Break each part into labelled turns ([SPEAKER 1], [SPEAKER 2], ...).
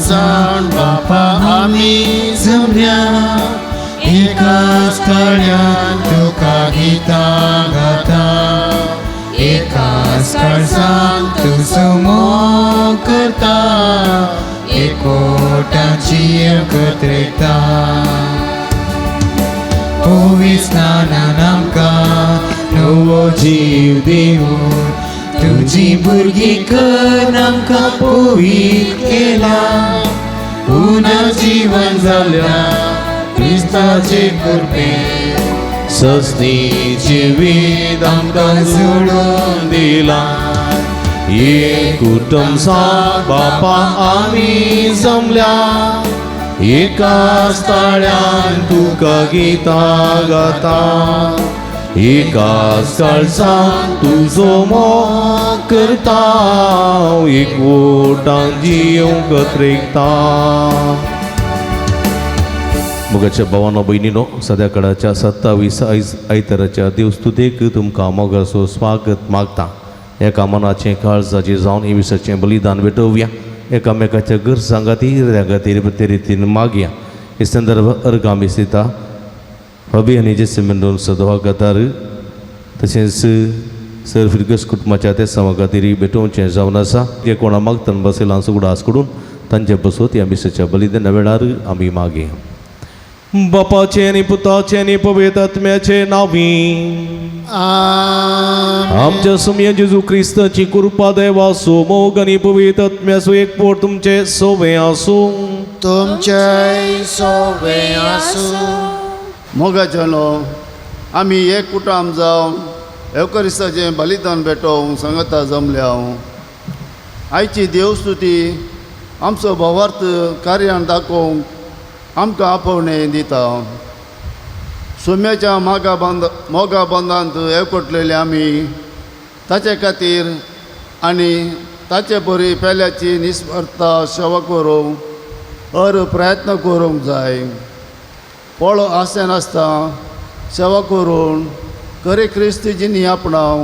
[SPEAKER 1] जाण बापा आमी जमल्या एकाच तळ्यान तुका गितां गाता एकाच काळजान तुजो मोग करता एकोटाची एकत्रिता पवित्र स्नानान आमकां नवो जीव दिवून तुजी भुरगीं कर आमकां पवित्र केला पुनर्जीवन जाल्या क्रिस्ताचे कृपे सस्ती जिवीत आमकां जोडून दिला एक कुटुंब बापा आमी जमल्या एकाच ताळ्यान तुका गितां गाता एकाच काळजान तुजो मोग करता एकवटान जियोंक रेखता. मोगाच्या भावांनो भयणींनो, सद्या काळाच्या 27 आयताराच्या देवस्तुतेक तुमकां मोगाचो स्वागत मागता. एका मनाचें काळजाचें जावन येशूचें बलिदान भेटोवया. एकामेकाच्या गरजां खातीर बरे रितीन मागया. हे संदर्भ अर्गामी स्थिता हबी आनी जेसिमेंडून सदवा गातार तशेंच सर फिरगस कुटुंबाच्या त्या समा खातीर भेटोवचें जावन आसा. ते कोणा मागतना बसयलां सुगडास कडून तांचे बसोत ह्या मिसाच्या बलिदाना वेळार आमी मागया. बापाचे आनी पुताचे आनी पवित्र आत्म्याचे नांवी आमच्या सुमया जेजू क्रिस्ताची कृपा देवाचो मोग आनी पवित्र आत्म्याचो एकपोट तुमचे सोबे आसूं.
[SPEAKER 2] तुमचे सोबे आसूं. मोगाचेलो आमी एक कुटुंब जावन एवकरिस्ताचें बलिदान भेटोवंक सांगता जमल्या. आयची देवस्तुती आमचो भावार्थ कार्यान दाखोवंक आमकां आपोवणें दिता. सुम्याच्या मोगा बंदांत एकवटलेले आमी ताचे खातीर आनी ताचे बरी पेल्याची निस्वार्थ सेवा करूंक प्रयत्न करूंक जाय. पळो आसे नासता सेवा करून खरे क्रिस्त जिनी आपणाव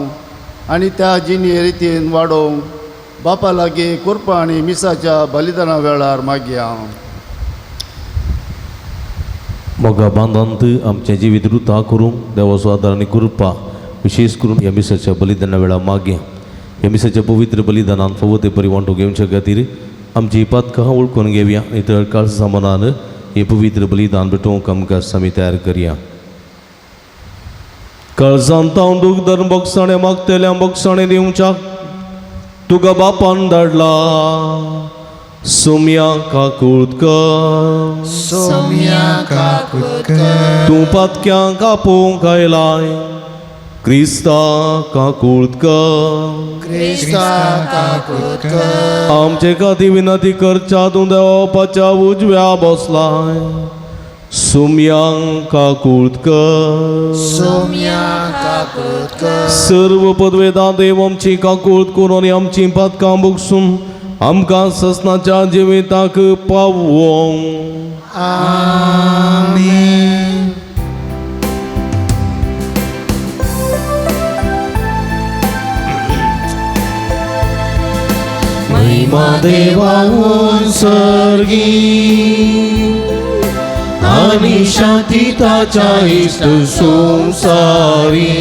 [SPEAKER 2] आनी त्या जिनी रितीन वाडोवंक बापा लागीं कृपा आनी मिसाच्या बलिदाना वेळार मागया.
[SPEAKER 3] मोगा बांदांत आमचें जिवीत रुता करूंक देवाचो आदार आनी कृपा विशेष करून ह्या मिसाच्या बलिदाना वेळार मागया. ह्या मिसाच्या पवित्र बलिदानान फवते परिवांटो घेवच्या खातीर आमची पातकां वळखून घेवया. इतर काळ सामानान हे पवित्र बलिदान भेटोवंक आमकां आमी तयार करया. काळजांत हांव दूख धरून बोगसाणें मागतल्या बोगसाणें दिवच्या तुका बापान धाडला. सोम्या काकुळकर तूं पातक्यां कापोवंक आयलाय. क्रिस्ता काकुळकर आमचे खातीर विनंती करच्या तूं देवाच्या उजव्या बसलाय. सोम्या काकुळकर सर्व पदवेदार देव आमची काकुळत करून आनी आमची पातकां बोगसून आमकां ससनाच्या जिविताक पावोवं.
[SPEAKER 1] आमीन. महिमा देवाऊन सर्गी आनी शांती ताच्या इष्ट संसारी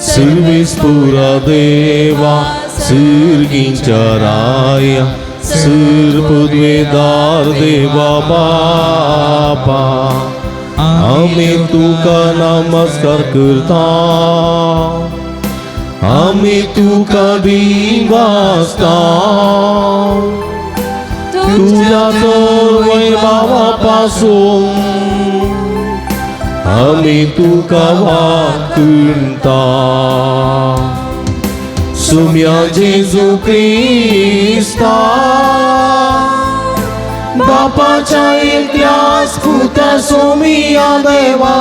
[SPEAKER 1] सर्वेस्पुरा देवा सर्गींच्या राया सर्पद्वेदार देवा बापा आमी तुका नमस्कार करता. आमी तुका दिवासता तुझ्या वैभवा पासून आमी तुका वागता. सुम्या जेजू क्रिस्ता बापाच्या एकल्याच पुता सोमिया देवा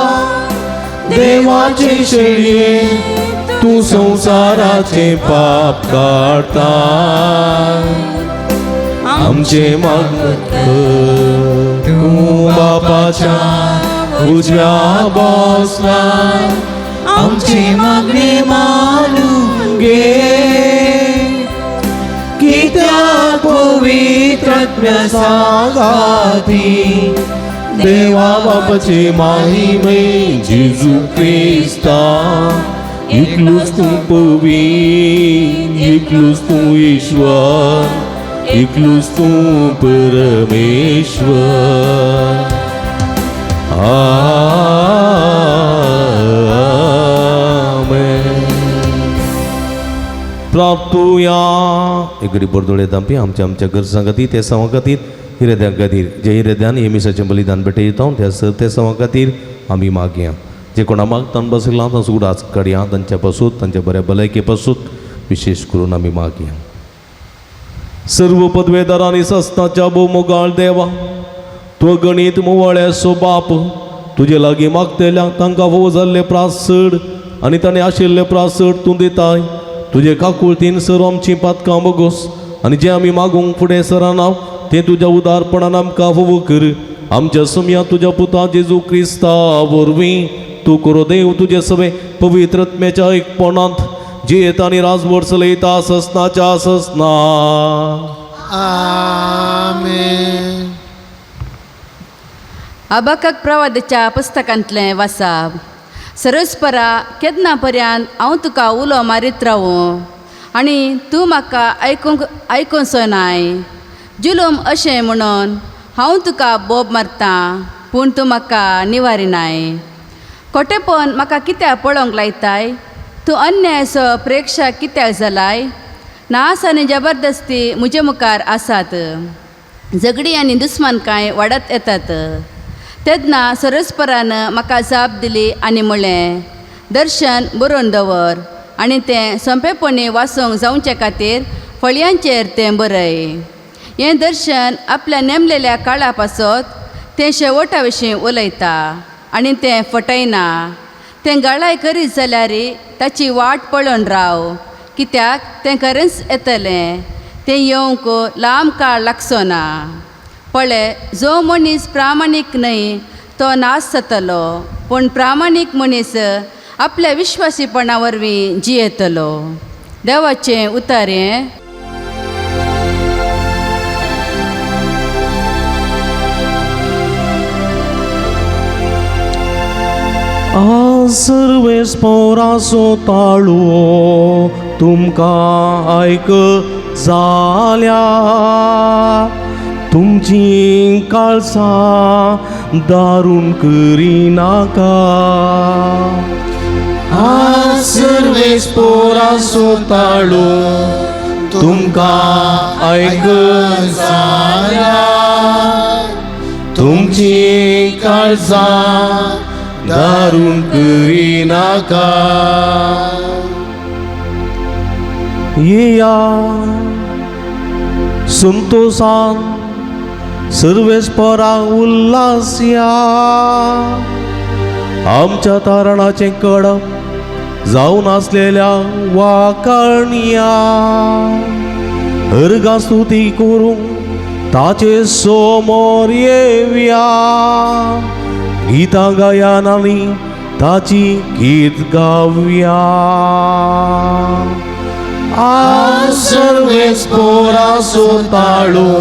[SPEAKER 1] देवाचे शेळये तू संसाराचे पाप काढता. आमचे मागत तू बापाच्या उजव्या बसला. आमची मागणी मानून घे
[SPEAKER 3] त्या पवित्रात्म्या सांगाती देवा बापाचे माहिमे जेजू क्रिस्ता एकलूच तू पवित्र एकलूच तू ईश्वर एकलूच तू परमेश्वर आमेन. प्रार्थूया एकडी बरदोळे तांपी आमच्या गरजां खातीर ते सवां खातीर हिरेद्यां खातीर जे हिरेद्यान येमिसाचें बलिदान भेटयता त्या सर ते सवां खातीर आमी मागया. जे कोणा मागतान बसयलां तांचो उडाच काडया तांच्या पासून तांच्या बऱ्या भलायके पासून विशेष करून आमी मागया. सर्व पदवेदारांनी सस्ताच्या भोवमोगाळ देवा तो गणित मुवाळ्याचो बाप तुजे लागीं मागतेल्यांक तांकां फोव जाल्ले प्रासड आनी ताणें आशिल्ले प्रासड तूं दिताय. तुजे काकुळतीन सर आमचीं पातकां बगोस आनी जें आमी मागूंक फुडें सराना तें तुज्या उदारपणान आमकां फोव कर. आमच्या सुमया तुज्या पुता जेजू क्रिस्ता वरवीं तूं करो देव तुजे सवे पवित्रत्म्याच्या एकपणांत जियेता आनी राजवट चलयता ससनाच्या ससना.
[SPEAKER 2] आमेन.
[SPEAKER 4] अबाकक प्रवादाच्या पुस्तकांतलें वाचप. सरस्परा केन्ना पर्यंत हांव तुका उलो मारीत रावूं आनी तूं म्हाका आयकूंचो नाय. जुलूम अशें म्हणून हांव तुका बोब मारतां पूण तूं म्हाका निवारिनाय. खोटेपण म्हाका कित्याक पळोवंक लायताय. तूं अन्यायाचो प्रेक्षक कित्याक जालाय. नास आनी जबरदस्ती म्हजे मुखार आसात. झगडी आनी दुस्मानकाय वाडत येतात. तेन्ना सरस्परान म्हाका जाप दिली आनी म्हणलें दर्शन बरोवन दवर आनी तें सोंपेपणी वाचूंक जावचे खातीर फळयांचेर तें बरय. हें दर्शन आपल्या नेमलेल्या काळा पासत तें शेवटा विशीं उलयता आनी तें फटयना. तें गाळाय करीत जाल्यार ताची वाट पळोवन राव कित्याक तें खरेंच येतलें. तें येवंक लांब काळ लागचो ना. पळय जो मनीस प्रामाणीक न्हय तो नाश जातलो पूण प्रामाणीक मनीस आपल्या विश्वासीपणा वरवीं जियेतलो. देवाचें उतर हें.
[SPEAKER 3] सर्वेस पोरासो ताळो तुमकां आयक जाल्या तुमची काळसां दारून करिनाका. सर्वेस पोरासो ताळो तुमकां आयक जाल्या तुमची काळसां दारून करिनाका. येया संतोषान सर्वेस्परा उल्हासया आमच्या तारणाचें कडप जावन आसलेल्या वाकाणया अर्गा स्तुती करूंक ताचे समोर येवया. गीतां गायनांनी ताची गीत गावया. सर्वेस पोरासो ताळो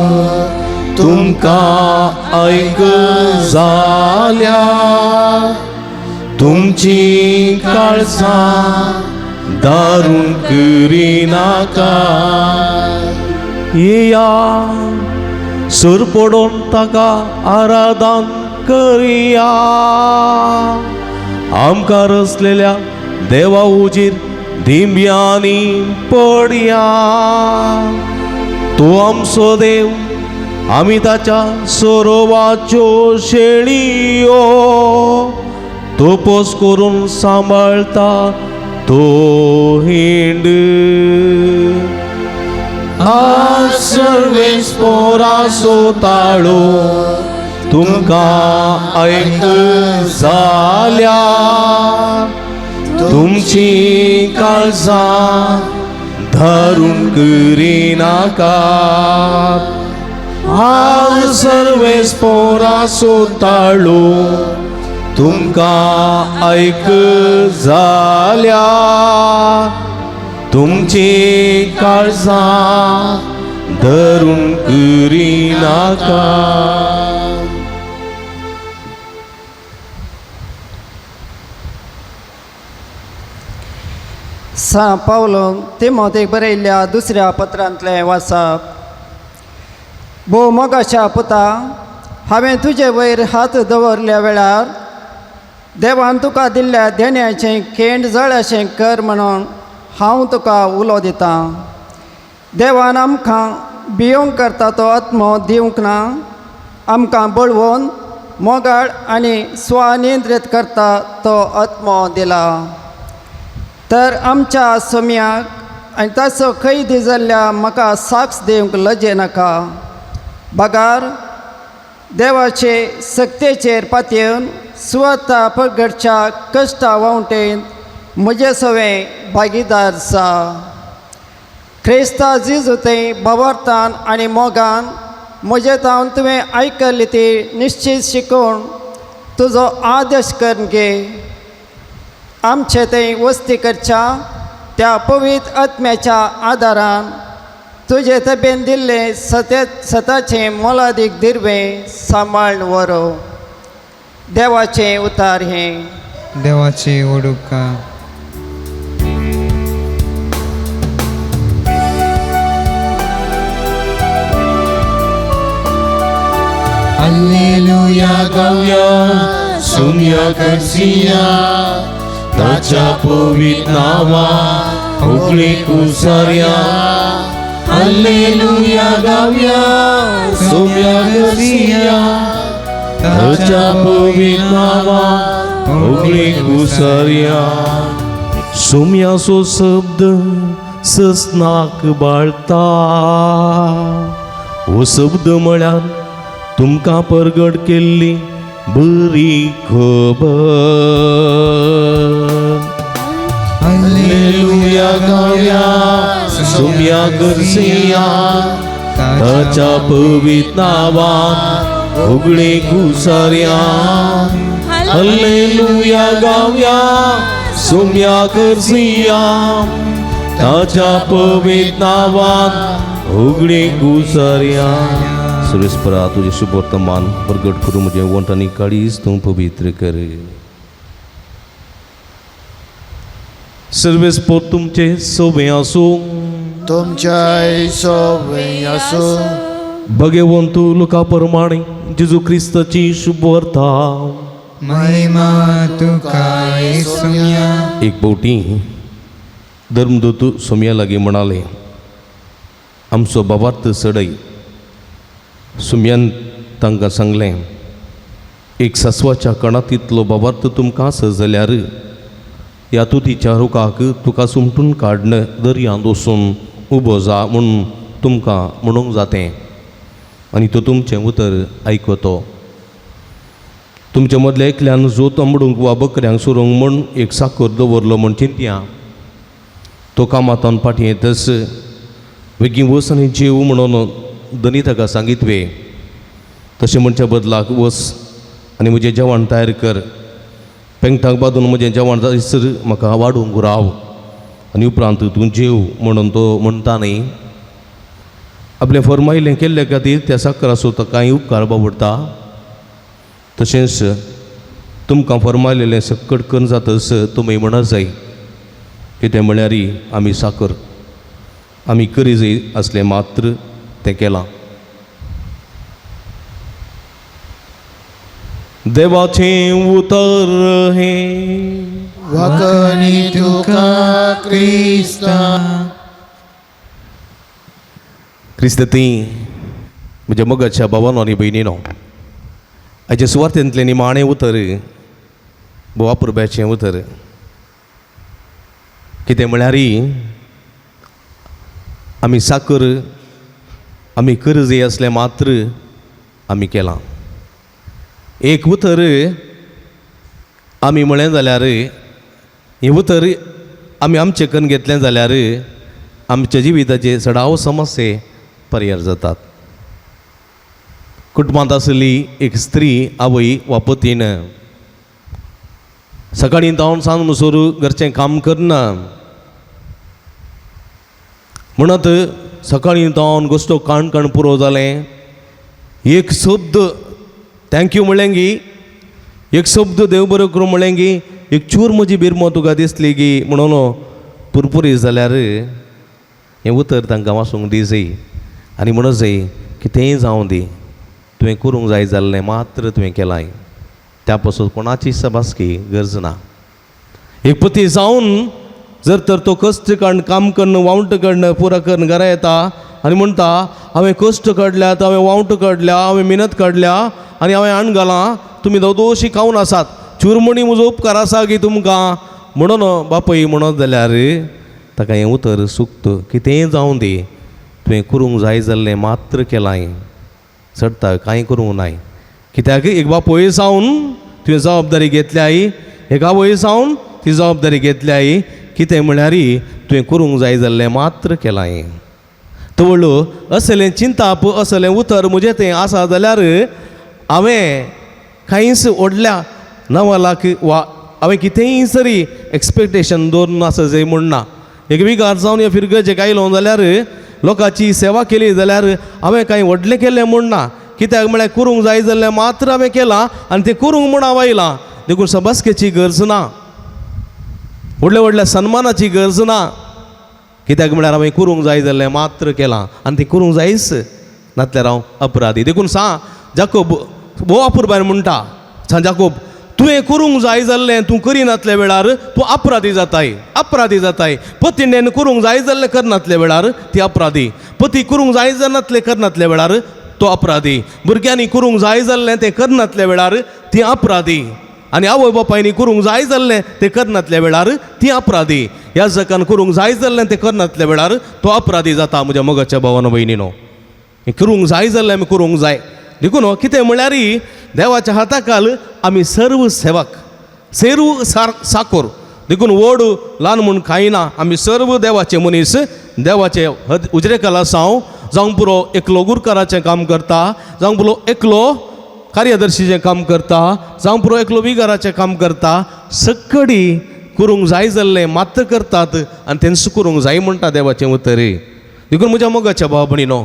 [SPEAKER 3] तुमकां आयक जाल्या तुमची काळसां दारून करिनाका. येया सर पडोन ताका आराधन करिया. आमकां रचलेल्या देवा उजीर दिंब्यांनी पडया. तो आमचो देव आमी ताच्या सरोवाच्यो शेळयो तोपोस करून सांबाळता तो हिंड. सर्वेस पोरासो ताळो तुमकां आयक जाल्या तुमची काळजां धारून करिनाका. हांव सर्वेस पोरासो ताळो तुमकां आयक जाल्या तुमची काळजां धरून करी नाका.
[SPEAKER 5] सा पावलो तिमोथेक बरयल्ल्या दुसऱ्या पत्रांतलें वाचप. भोव मोगाच्या पुता, हांवें तुजे वयर हात दवरल्या वेळार देवान तुका दिल्ल्या देण्याचें खेंड जळ अशें कर म्हणून हांव तुका उलो दितां. देवान आमकां भियोंक करता तो आत्मो दिवंक ना, आमकां बळवून मोगाळ आनी स्वनियंत्रीत करता तो आत्मो दिला. तर आमच्या सोम्याक आनी ताचो कैदी जाल्ल्या म्हाका साक्ष दिवंक लजे नाका. बगार देवाचे सक्तेचेर पातयेवन स्वता प्रगटच्या कश्टा वावटेंत म्हजे सवें भागीदार आसा. क्रिस्ता जिजूतय भावार्थान आनी मोगान म्हजे तावन तुवें आयकल्ली ती निश्चीत शिकून तुजो आदेश करून घे. आमचे थंय वस्ती करच्या त्या पवित्र आत्म्याच्या आदारान तुजे तबेन दिल्ले सताचें मोलादीक दिर्वें सांबाळून व्हरो. देवाचें उतार हें.
[SPEAKER 6] देवाची ओडुका.
[SPEAKER 3] Alleluia गाऊया सुम्या करसिया ताच्या पवित्र नावा उगली कुसार्या. Alleluia गाऊया सुम्या करसिया ताच्या पवित्र नावा उगली कुसार्या. सुम्याचो शब्द ससनाक बाळता, हो शब्द म्हळ्यार तुमकां परगट केल्ली बरी खबर. Alleluia गाऊया सुम्या करसिया ताच्या पवित्र नावान उगडे कुसार्या. Alleluia गाऊया सुम्या करसिया ताच्या पवित्र नावान उगडे कुसार्या. सुरेशपरा तुझे शुभ वर्तमान प्रगट करू, मुझे वंटानी काळीज तू पवित्र कर. सर्वेस्पर तुमचे सोबे आसो.
[SPEAKER 2] तुमच्या सोबे आसो.
[SPEAKER 3] भगवंतू लोका प्रमाणे जेजू क्रिस्ताची शुभ वार्ता.
[SPEAKER 6] महिमा तुका येसुया.
[SPEAKER 3] एक बोटी धर्मदूत सोम्या लागी म्हणाले, आमचो बाबार्थ सडय. सुम्यान तांकां सांगलें, एक सस्वाच्या कणात इतलो बाबार्थ तुमकां आसा जाल्यार ह्या तुतीच्या रुखाक तुका सुमटून काडन दर्यांत वचून उबो जा म्हूण तुमकां म्हणूंक जातें. आनी तो तुमचें उतर आयकतो. तुमच्या मदल्या एकल्यान जोत आंबडूंक वा बकऱ्यांक सोरोंक म्हूण एक साकर दवरलो म्हूण चिंतया. तो कामातान फाटीं येतस बेगीन वस आनी जेव म्हणून धनी ताका सांगितवे. तशें म्हणच्या बदलाक वस आनी म्हजें जेवण तयार कर. पेंगटाक बांदून म्हजें जेवण जायसर म्हाका वाडूंक राव आनी उपरांत तूं जेव म्हणून तो म्हणटा न्ही. आपलें फरमायलें केल्ल्या खातीर त्या साकराचो ताकाय उपकार बाबडटा. तशेंच तुमकां फरमायलेलें सकट करून जातस तुमी म्हणत जाय. कितें म्हळ्यार आमी साकर आमी करी जाय असलें मात्र तें केलां. देवाचें उतर हें.
[SPEAKER 2] वखणी तुका क्रिस्ता.
[SPEAKER 3] क्रिस्ती म्हज्या मोगाच्या भावानो आनी भयणीनो, हाचे सुवार्थेंतलें निमाणें उतर बोवा पुरब्याचें उतर. कितें म्हळ्यार आमी साकर आमी कर जाय असलें मात्र आमी केलां. एक उतर आमी म्हळें जाल्यार हें उतर आमी आमचें कन्न घेतलें जाल्यार आमच्या जिविताचे सडाव समस्ये परिहार जातात. कुटुंबांत आसली एक स्त्री आवय वा पतीन सकाळीं जावन सांज म्हणसर घरचें काम करना म्हणत
[SPEAKER 1] सकाळी जावन गोश्तो काण पुरो जालें एक शब्द थँक्यू म्हणलें गी एक शब्द देव बरो करूं म्हणलें गी एक चूर म्हजी बिरमो तुका दिसली गी म्हणून पुरपुरी जाल्यार हें उतर तांकां वाचूंक दी जाय आनी म्हणत जाय कितेंय जावं दी तुवें करूंक जाय जाल्लें मात्र तुवें केलां त्या पासून कोणाची सबासकी गरज ना एक पती जावन जर तर तो कश्ट काडून काम करून वावंट काडून पुरा करून घरा येता आनी म्हणटा हांवें कश्ट काडल्यात हांवें वावंट काडल्या हांवें मेहनत काडल्या आनी हांवें आण घालां तुमी दोशी खावन आसात चुरमणी म्हजो उपकार आसा गी तुमकां म्हणून बापय म्हणत जाल्यार ताका हें उतर सुक्त कितेंय जावं दी तुवें करूंक जाय जाल्लें मात्र केलां चडटा कांय करूंक नाय कित्याक एक बापोय जावन तुवें जबाबदारी घेतल्याय एक आवय जावन ती जबाबदारी घेतल्याय कितें म्हळ्यार तुवें करूंक जाय जाल्लें मात्र केलां तवळो असलें चिंताप असलें उतर म्हजें तें आसा जाल्यार हांवें कांयच व्हडल्या 9 लाख वा हांवें कितेंय सरी एक्सपेक्टेशन दवरून आसा जाय म्हणना एक विगार जावन ह्या फिरगेचेक आयलो जाल्यार लोकांची सेवा केली जाल्यार हांवें कांय व्हडलें केलें म्हणना कित्याक म्हळ्यार करूंक जाय जाल्लें मात्र हांवें केलां आनी तें करूंक म्हूण हांव आयलां देखून सबासकेची गरज ना व्हडल्या व्हडल्या सन्मानाची गरज ना कित्याक म्हळ्यार हांवें करूंक जाय जाल्लें मात्र केलां आनी तें करूंक जायच नातल्यार हांव अपराधी देखून जाकोब भोव अपुरबायन म्हणटा जाकोब तुवें करूंक जाय जाल्लें तूं करिनातल्या वेळार तूं अपराधी जाताय पतीन करूंक जाय जाल्लें करनातल्या वेळार ती अपराधी पती करूंक जाय नातलें करनातल्या वेळार तो अपराधी भुरग्यांनी करूंक जाय जाल्लें तें करनातल्या वेळार ती अपराधी आनी आवय बापायनी करूंक जाय जाल्लें तें करनातल्या वेळार ती अपराधी ह्या जगान करूंक जाय जाल्लें तें करनातल्या वेळार तो अपराधी जाता म्हज्या मोगाच्या भावानो भयणीनो हें करूंक जाय जाल्लें आमी करूंक जाय देखून कितें म्हळ्यार देवाच्या हाताखाल आमी सर्व सेवक सर्व साकोर देखून व्हड ल्हान म्हूण कांय ना आमी सर्व देवाचे मनीस देवाचे उजरेकाला जावं पुरो एकलो गुरकाराचें काम करता जावं पुरो एकलो कार्यदर्शीचें काम करता जावं पुरो एकलो विगाराचें काम करता सगळी करूंक जाय जाल्लें मात्र करतात आनी तेंच करूंक जाय म्हणटा देवाचें उतर देखून म्हज्या मोगाच्या भाव भयणीनो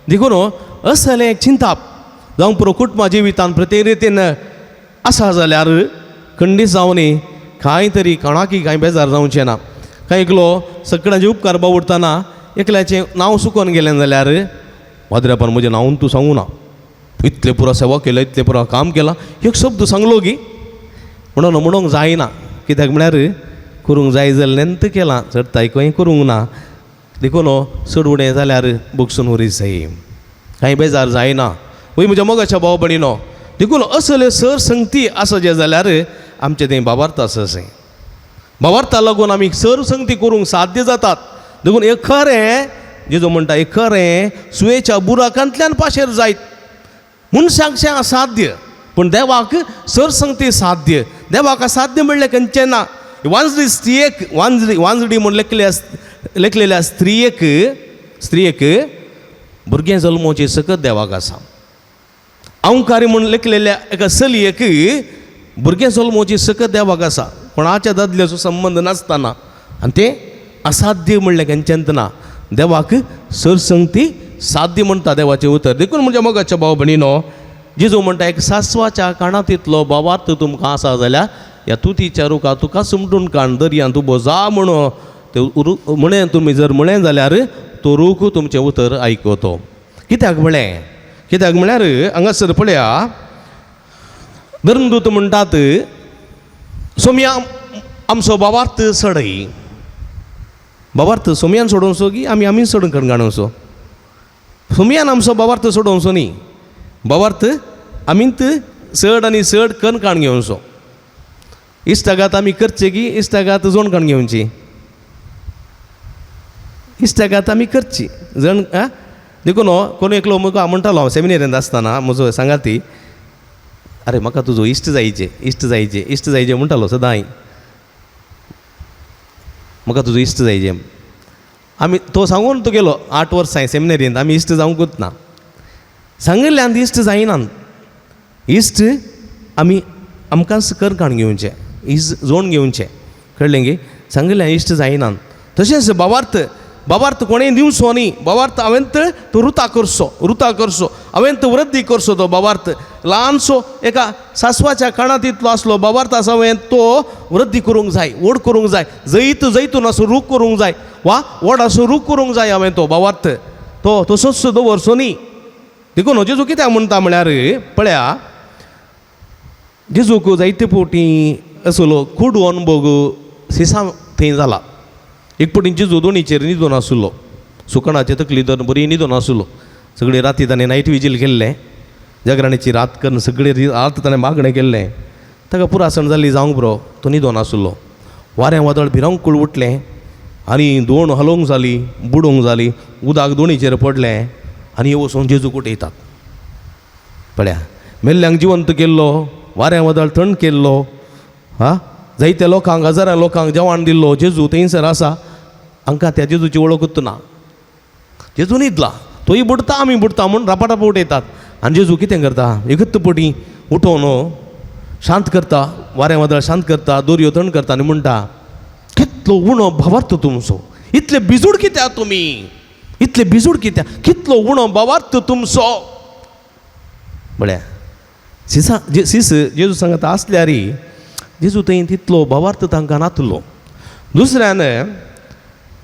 [SPEAKER 1] देखून असलें चिंताप जावं पुरो कुटुंबा जिवितान प्रत्येक रितीन आसा जाल्यार खंडीत जावन कांय तरी कोणाकी कांय बेजार जावचें ना कांय एकलो सगळ्यांचे उपकार बावडटाना एकल्याचें नांव चुकोवन गेलें जाल्यार वाद्रेपान म्हजें नांव तूं सांगू ना इतलें पुरो सेवा केलें इतलें पुरो काम केलां एक शब्द सांगलो गी म्हणूंक जायना कित्याक म्हळ्यार करूंक जाय जाल्लें तें केलां चड तायकय करूंक ना देखून चड उणें जाल्यार बोगसून उरीत जाय कांय बेजार जायना वय म्हज्या मोगाच्या भाव भयणीनो देखून असले सर संगती आसा जे जाल्यार आमचें तें बाबार्थ आसा अशें बाबार्थाक लागून आमी सर संगती करूंक साध्य जातात देखून एक खरें जेजो म्हणटा एक खरें सुयेच्या बुराकांतल्यान पाशेर जायत मनशाक असाध्य पूण देवाक सर संगती साध्य देवाक असाध्य म्हणलें खंयचें ना वांजडी स्त्रियेक वांजडी म्हूण लेखलेल्या स्त्रियेक भुरगें जल्मोवचें सकत देवाक आसा अंकारी म्हूण लेखलेल्या एका चलयेक भुरगें जल्मोवचें सकत देवाक आसा कोणाच्या दादल्याचो संबंद नासतना आनी तें असाध्य म्हणलें खंयचेंच ना देवाक सरसंगती साध्य म्हणटा देवाचें उतर देखून म्हणजे मोगाच्या भाव भयणीनो जेजू म्हणटा एक सासवाच्या काणांतलो भावार्थ तुमकां आसा जाल्यार ह्या तुतीच्या रुखां तुका सुमटून काण दर्यान तूं बोजा म्हणून तें म्हळें तुमी जर म्हळें जाल्यार तो रूख तुमचें उतर आयकतो कित्याक म्हळ्यार हांगासर पळया धर्मदूत म्हणटात सोम्या आमचो भावार्थ सडय भावार्थ सोम्यान सोडोवचो की आमी सोडून कणगाणोवचो सोम्यान आमचो भावार्थ सोडोवचो न्ही भावार्थ आमीच चड आनी चड कणकाण घेवचो इश्टागात आमी करचे की इश्टागात जोणकाण घेवची इश्टागात आमी करची जण देखून कोण एकलो म्हाका म्हणटालो हांव सेमिनारींत आसतना म्हजो सांगाती अरे म्हाका तुजो इश्ट जायचे म्हणटालो सदां म्हाका तुजो इश्ट जायचे आमी तो सांगून तो गेलो 8 वर्सां सेमिनारींत आमी इश्ट जावंकूच ना सांगिल्ल्यान इश्ट जायनात इश्ट आमी आमकांच कणकाण घेवचें इश्ट जोड घेवचें कळ्ळें गे सांगिल्ल्यान इश्ट जायनात तशेंच भावार्थ बाबार्थ कोणें दिवचो न्ही बाबार्थ हांवें तो रुता करचो हांवें तो वृद्धी करचो तो बाबार्थ ल्हानसो एका सासवाच्या काणांत इतलो आसलो बाबार्थ आसा हांवें तो वृद्धी करूंक जाय व्हड करूंक जाय जैतून असो रूख करूंक जाय वा व्हड असो रूख करूंक जाय हांवें तो बाबार्थ तो तसोच दवरचो न्ही देखून जेजू कित्याक म्हणटा म्हळ्यार पळया जेजूक जायते फावटी असलो खूड अनुभव सिसा थंय जाला एक फावटी जेजू दोनीचेर न्हिदून आसलो सुकणाचे तकली धरून बरी न्हिदून आसलो सगळी राती ताणें नायट विजील केल्लें जागरणेची रात करून सगळी रात ताणें मागणें केल्लें ताका पुरासण जाल्ली जावंक बरो तो न्हिदून आसलो वारें वादळ भिरांकूळ उठलें आनी दोण हलोवंक जाली बुडोवंक जाली उदक दोनीचेर पडलें आनी वचून जेजूक उठयतात पळया मेल्ल्यांक जिवंत केल्लो वारें वादळ थंड केल्लो जायत्या लोकांक हजारां लोकांक जेवण दिल्लो जेजू थंयसर आसा हांकां त्या जेजूची वळखूच ना जेजू न्हिदला तोय बुडता आमी बुडता म्हूण रापाटापा उठयतात आनी जेजू कितें करता एकच पटी उठोवन शांत करता वारें वादळ शांत करता दोरयो थंड करता आनी म्हणटा कितलो उणो भावार्थ तुमचो इतले बिजूड कित्याक तुमी इतले बिजूड कित्याक कितलो उणो भावार्थ तुमचो म्हळ्या सीस जेजू सांगत आसल्यार जेजू थंय तितलो भावार्थ तांकां नातलो दुसऱ्यान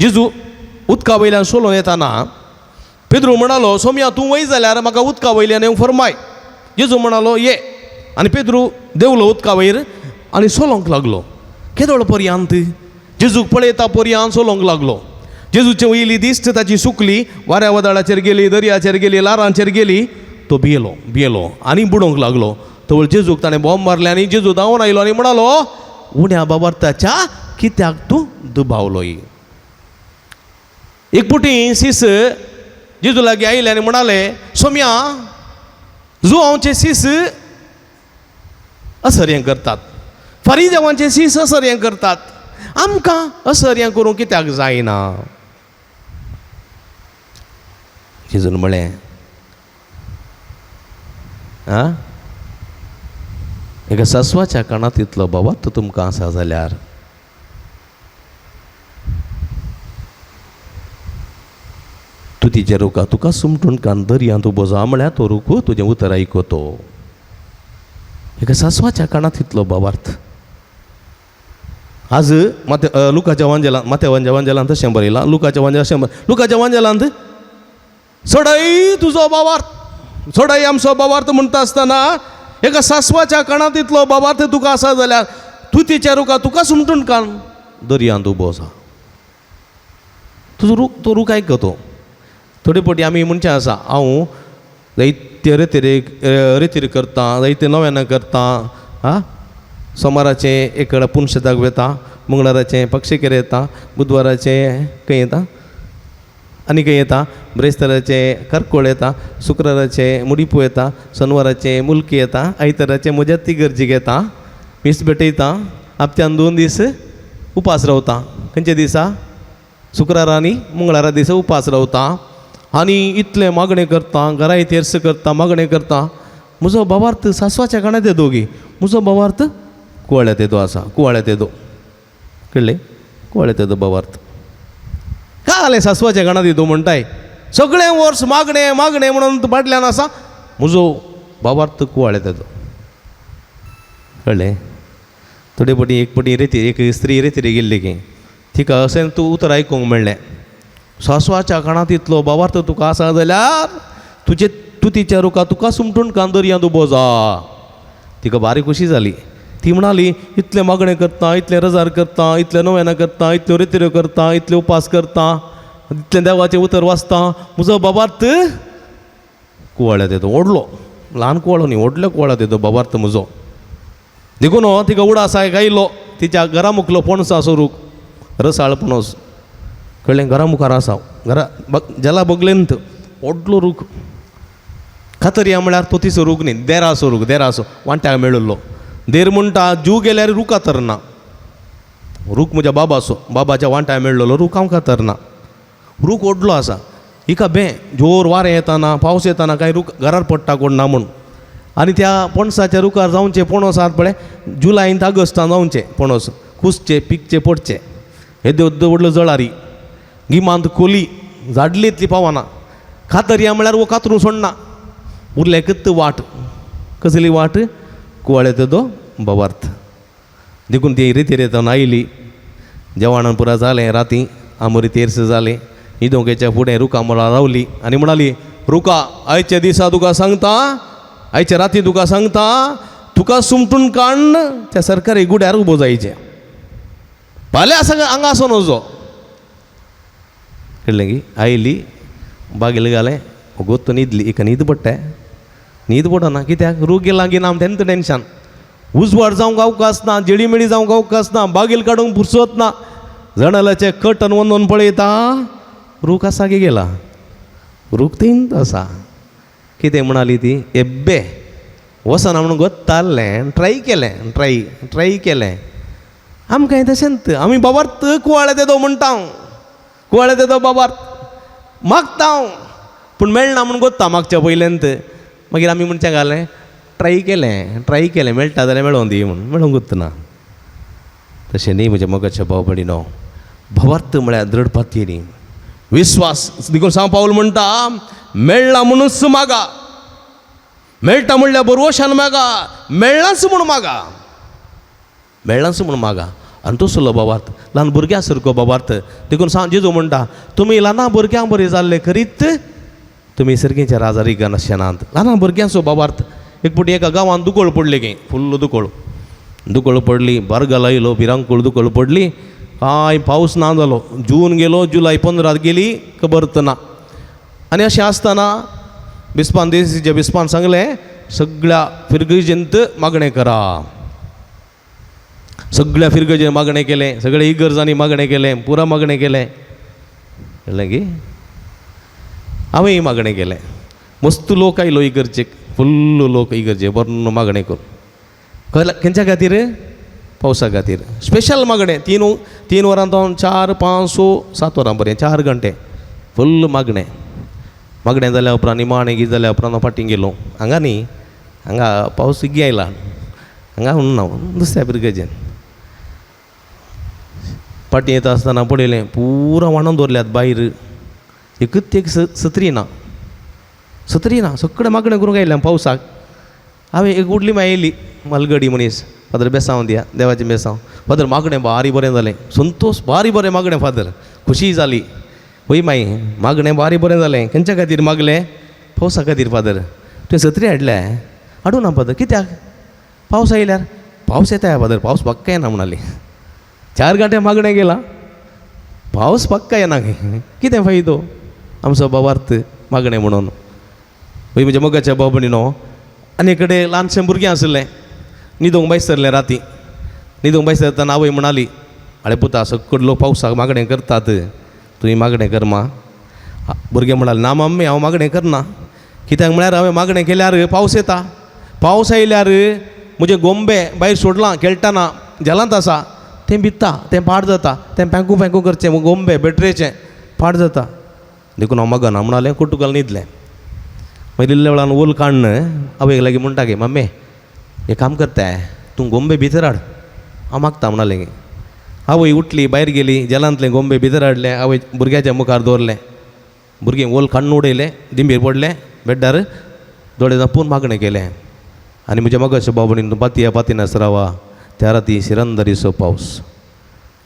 [SPEAKER 1] जेजू उदका वयल्यान सोलोवन येताना पेद्रू म्हणालो सोम्या तूं वय जाल्यार म्हाका उदका वयल्यान येवंक फरमाय जेजू म्हणालो ये आनी पेद्रू देवलो उदका वयर आनी सोलोंक लागलो केदोळ पर्यांत जेजूक पळयता पर्यांत सोलोंक लागलो जेजूचे वयली दिश्ट ताची सुकली वाऱ्या वादळाचेर गेली दर्याचेर गेली लारांचेर गेली तो भियेलो आनी बुडोवंक लागलो तवळ जेजूक ताणें बॉम्ब मारले आनी जेजू धांवून आयलो आनी म्हणालो उण्या बाबार्थाच्या कित्याक तूं दुबावलोय एक पुटी सीस जेजू लागीं आयले आनी म्हणाले सोम्या जुआंवचे सीस असर हें करतात फारीदेवांचे सीस असर हें करतात आमकां असर हें करूंक कित्याक जायना जेजून म्हळें एका सासवाच्या कानात इतलो बाबार्थ तुमकां आसा जाल्यार तूं तिच्या रुखां तुका सुमटून कान दर्यांत उबो जा म्हळ्यार तो रूख तुजें उतर आयकतो एका सासवाच्या कानात इतलो बाबार्थ आज लुकाच्या वांजेलांत माथेवाच्या वांजेलांत तशें बरयलां लुकाच्या वांजेलांत चडय तुजो बाबार्थ चडय आमचो बाबार्थ म्हणटा आसतना एका सासवाच्या कानात इतलो बाबार्थ तुका आसा जाल्यार तूं तिच्या रुखां तुका सुमटून कान दर्यांत उबो जा तुजो रूख तो रूख आयकतो थोडे फावटी आमी म्हणचे आसा हांव जायते रेतीर करता जायते नव्यान करता सोमाराचें एक कडेन पुनशताक वेता मंगळाराचें पक्षिकेर येता बुधवाराचें खंय येता आनी खंय येता ब्रेस्ताराचें करकोळ येता शुक्राराचें मुडीपू येता शनवाराचें मुल्की येता आयताराचें म्हज्या तिगर्जीक येता मीस भेटयता हप्त्यान 2 दीस उपास रावता खंयच्या दिसा शुक्रारा आनी मंगळारा दिसा उपास रावता आनी इतलें मागणें करता घराय तेर्स करता मागणें करता म्हजो बाबार्थ सासवाच्या कानात येदो गी म्हजो बाबार्थ कुवाळ्यात येदो आसा कुवाळ्यात येदो कळ्ळें कुवाळ्यात येदो बाबार्थ काय जालें सासवाच्या कानात येदो म्हणटाय सगळें वर्स मागणें मागणें म्हणून फाटल्यान आसा म्हजो बाबार्थ कुवाळ्यात येदो कळ्ळें थोडे फावटी एक फावटी रेती एक स्त्री रेतीर गेल्ली की तिका अशें तूं उतर आयकूंक मेळ्ळें सासवाच्या कानात इतलो बाबार्थ तुका आसा जाल्यार तूं तिच्या रुखां तुका सुमटून कान दर्यांत उबो जा तिका बारीक खुशी जाली ती म्हणाली इतलें मागणें करता इतलें रजार करता इतलें नव्यान करता इतल्यो रेतीऱ्यो करता इतले उपास करता इतलें देवाचें उतर वाचता म्हजो बाबार्थ कुवाळ्यात येदो व्हडलो ल्हान कुवाळो न्ही व्हडलो कुवाळ्यात येदो बाबार्थ म्हजो देखून तिका उडासाक आयलो तिच्या घरा मुखलो पणसो आसो रूख रसाळ पणस कळ्ळें घरा मुखार आसा घरा जला बगलेंत व्हडलो रूख खातरिया म्हळ्यार तो तिचो रूख न्ही देराचो रूख देराचो वांट्याक मेळिल्लो देर म्हणटा जीव गेल्यार रूख तरना रूख म्हज्या बाबाचो बाबाच्या वांट्याक मेळिल्लो रूख हांव खातरना रूख व्हडलो आसा हिका जोर वारें येताना पावस येताना कांय रूख घरार पडटा कोण ना म्हूण आनी त्या पणसाच्या रुखार जावचे पणस आहात पळय जुलायंत आगस्टान जावचे पणस कुसचे पिकचे पडचे हे व्हडलो जळारी गिमांत कोली झाडली इतली पावाना खातर या म्हळ्यार वो कातरून सोडना उरले कत्त वाट कसली वाट कुवाळे तो बवार्थ देखून ती रिती रेतावन आयली जेवणान पुरा जालें राती आमोरी तेरस जालें इदोंकेच्या फुडें रुका म्हळ्यार रावली आनी म्हणाली रुका आयच्या दिसा तुका सांगता आयच्या राती तुका सांगता तुका सुमटून काडन त्या सरकारी गुड्यार उबो जायचें फाल्यां सगळें हांगासून वचो कळ्ळें की आयली बागेल घालें गोत्त न्हिदली इका न्हीद पडटा न्हीद पडना कित्याक रूख गेला की ना तेंत टेन्शन उजवाड जावंक अवकाश ना जेडीमेडी जावंक अवकाश ना बागेल काडूंक फुरसत ना जणालाचे कटन वंदन पळयता रूख आसा की गेला रूख तीन आसा कितें म्हणाली ती एब्बे वसना म्हणून गोत्तारलें ट्राय केलें आमकां तशेंत आमी बाबार्थ कुवाळे तेदो म्हणटा कुवाळे तेदो बाबार्थ मागता पूण मेळना म्हणून गोत्ता मागच्या पयलेंत मागीर आमी म्हणचें घालें ट्राय केलें मेळटा जाल्यार मेळोवन दी म्हणून मेळोंक गुत्तना तशें न्ही म्हज्या मोगाच्या भाव भयणीनो भवार्थ म्हळ्यार दृढपाती न्ही विश्वास देखून सांग पावल म्हणटा मेळना म्हणूनच मागा मेळटा म्हणल्यार बरोवशान मागा मेळनाच म्हूण मागा आनी तसलो बाबार्थ ल्हान भुरग्यां सारको बाबार्थ देखून सांग जेजू म्हणटा तुमी ल्हाना भुरग्यांक बरें जाल्ले करीत तुमी सर्गेच्या राजारी नाशनांत ल्हान भुरग्यांचो बाबार्थ एक फावटी एका गांवांत दुकोळ पडली गे फुल्ल दुकोळ पडली बारगाल आयलो भिरांकूळ दुकोळ पडली कांय पावस ना जालो जून गेलो जुलय 15 गेली खबर ना आनी अशें आसतना बिस्पान देशीच्या बिस्पान सांगलें सगळ्या फिरगजेंत मागणें करा सगळ्या फिरगजेन मागणें केलें सगळ्या इगर्जांनी मागणें केलें पुरा मागणें केलें कळ्ळें की हांवेंय मागणें केलें मस्त लोक आयलो इगर्जेक फुल्ल लोक इगर्जे बरो मागणें करून खंयच्या खातीर पावसा खातीर स्पेशल मागणें 3 वरां तो 4, 5, 6, 7 वरां पर्यंत 4 घंटे फुल्ल मागणें जाल्या उपरांत निमाणें कितें जाल्या उपरांत हांव फाटीं गेलो हांगा न्ही हांगा पावस गी आयला हांगा उरना दुसऱ्या पिरगेजेन फाटीं येता आसतना पळयलें पुरा वांडोवन दवरल्यात भायर एकच एक सत्री ना सगळें मागणें करूंक आयलें पावसाक हांवें एक उडली मागीर येयली मलगडी मनीस फादर बेसांव दिया देवाचें बेसांव फादर मागणें बारी बरें जालें संतोश बारी बरें मागणें फादर खुशी जाली पळय मागीर मागणें बारी बरें जालें खंयच्या खातीर मागलें पावसा खातीर फादर तुवें सत्री हाडल्या हाडूं ना फादर कित्याक पावस आयल्यार पावस येता फादर पावस पक्का येना म्हणाली 4 घंटे मागणें गेला पावस पक्का येना कितें फायदो आमचो बाबार्थ मागणें म्हणून पळय म्हज्या मोगाच्या भाव भयणीनो आनी कडेन ल्हानशें भुरगें आसलें न्हिदोंक बायसरलें राती न्हिदोंक बायसरतना आवय म्हणाली आळे पुता सकट लोक पावसाक मागणें करतात तुवें मागणें कर मा भुरगें म्हणालें ना मम्मी हांव मागणें करना कित्याक म्हळ्यार हांवें मागणें केल्यार पावस येता पावस आयल्यार म्हजे गोंबे भायर सोडलां खेळटाना जलांत आसा तें भित्ता तें पाड जाता तें पँकू करचें गोंबे बॅटरेचें पाड जाता देखून हांव मागना म्हणालें कुट्टुकाल न्हिदलें मागीर इल्ल्या वेळान ओल काडन आवयक लागीं म्हणटा गे मम्मी एक काम करताय तूं गोंबे भितर हाड हांव मागता म्हणालें गे आवय उठली भायर गेली जलांतले गोंबे भितर हाडले आवय भुरग्याच्या मुखार दवरलें भुरगें ओल काडून उडयलें दिंबेर पडलें बेड्डार दोळे धांपून मागणें केलें आनी म्हज्या मोगाच्या भाव भयणीन पातीनास रावा त्या राती शिरंदरीचो पावस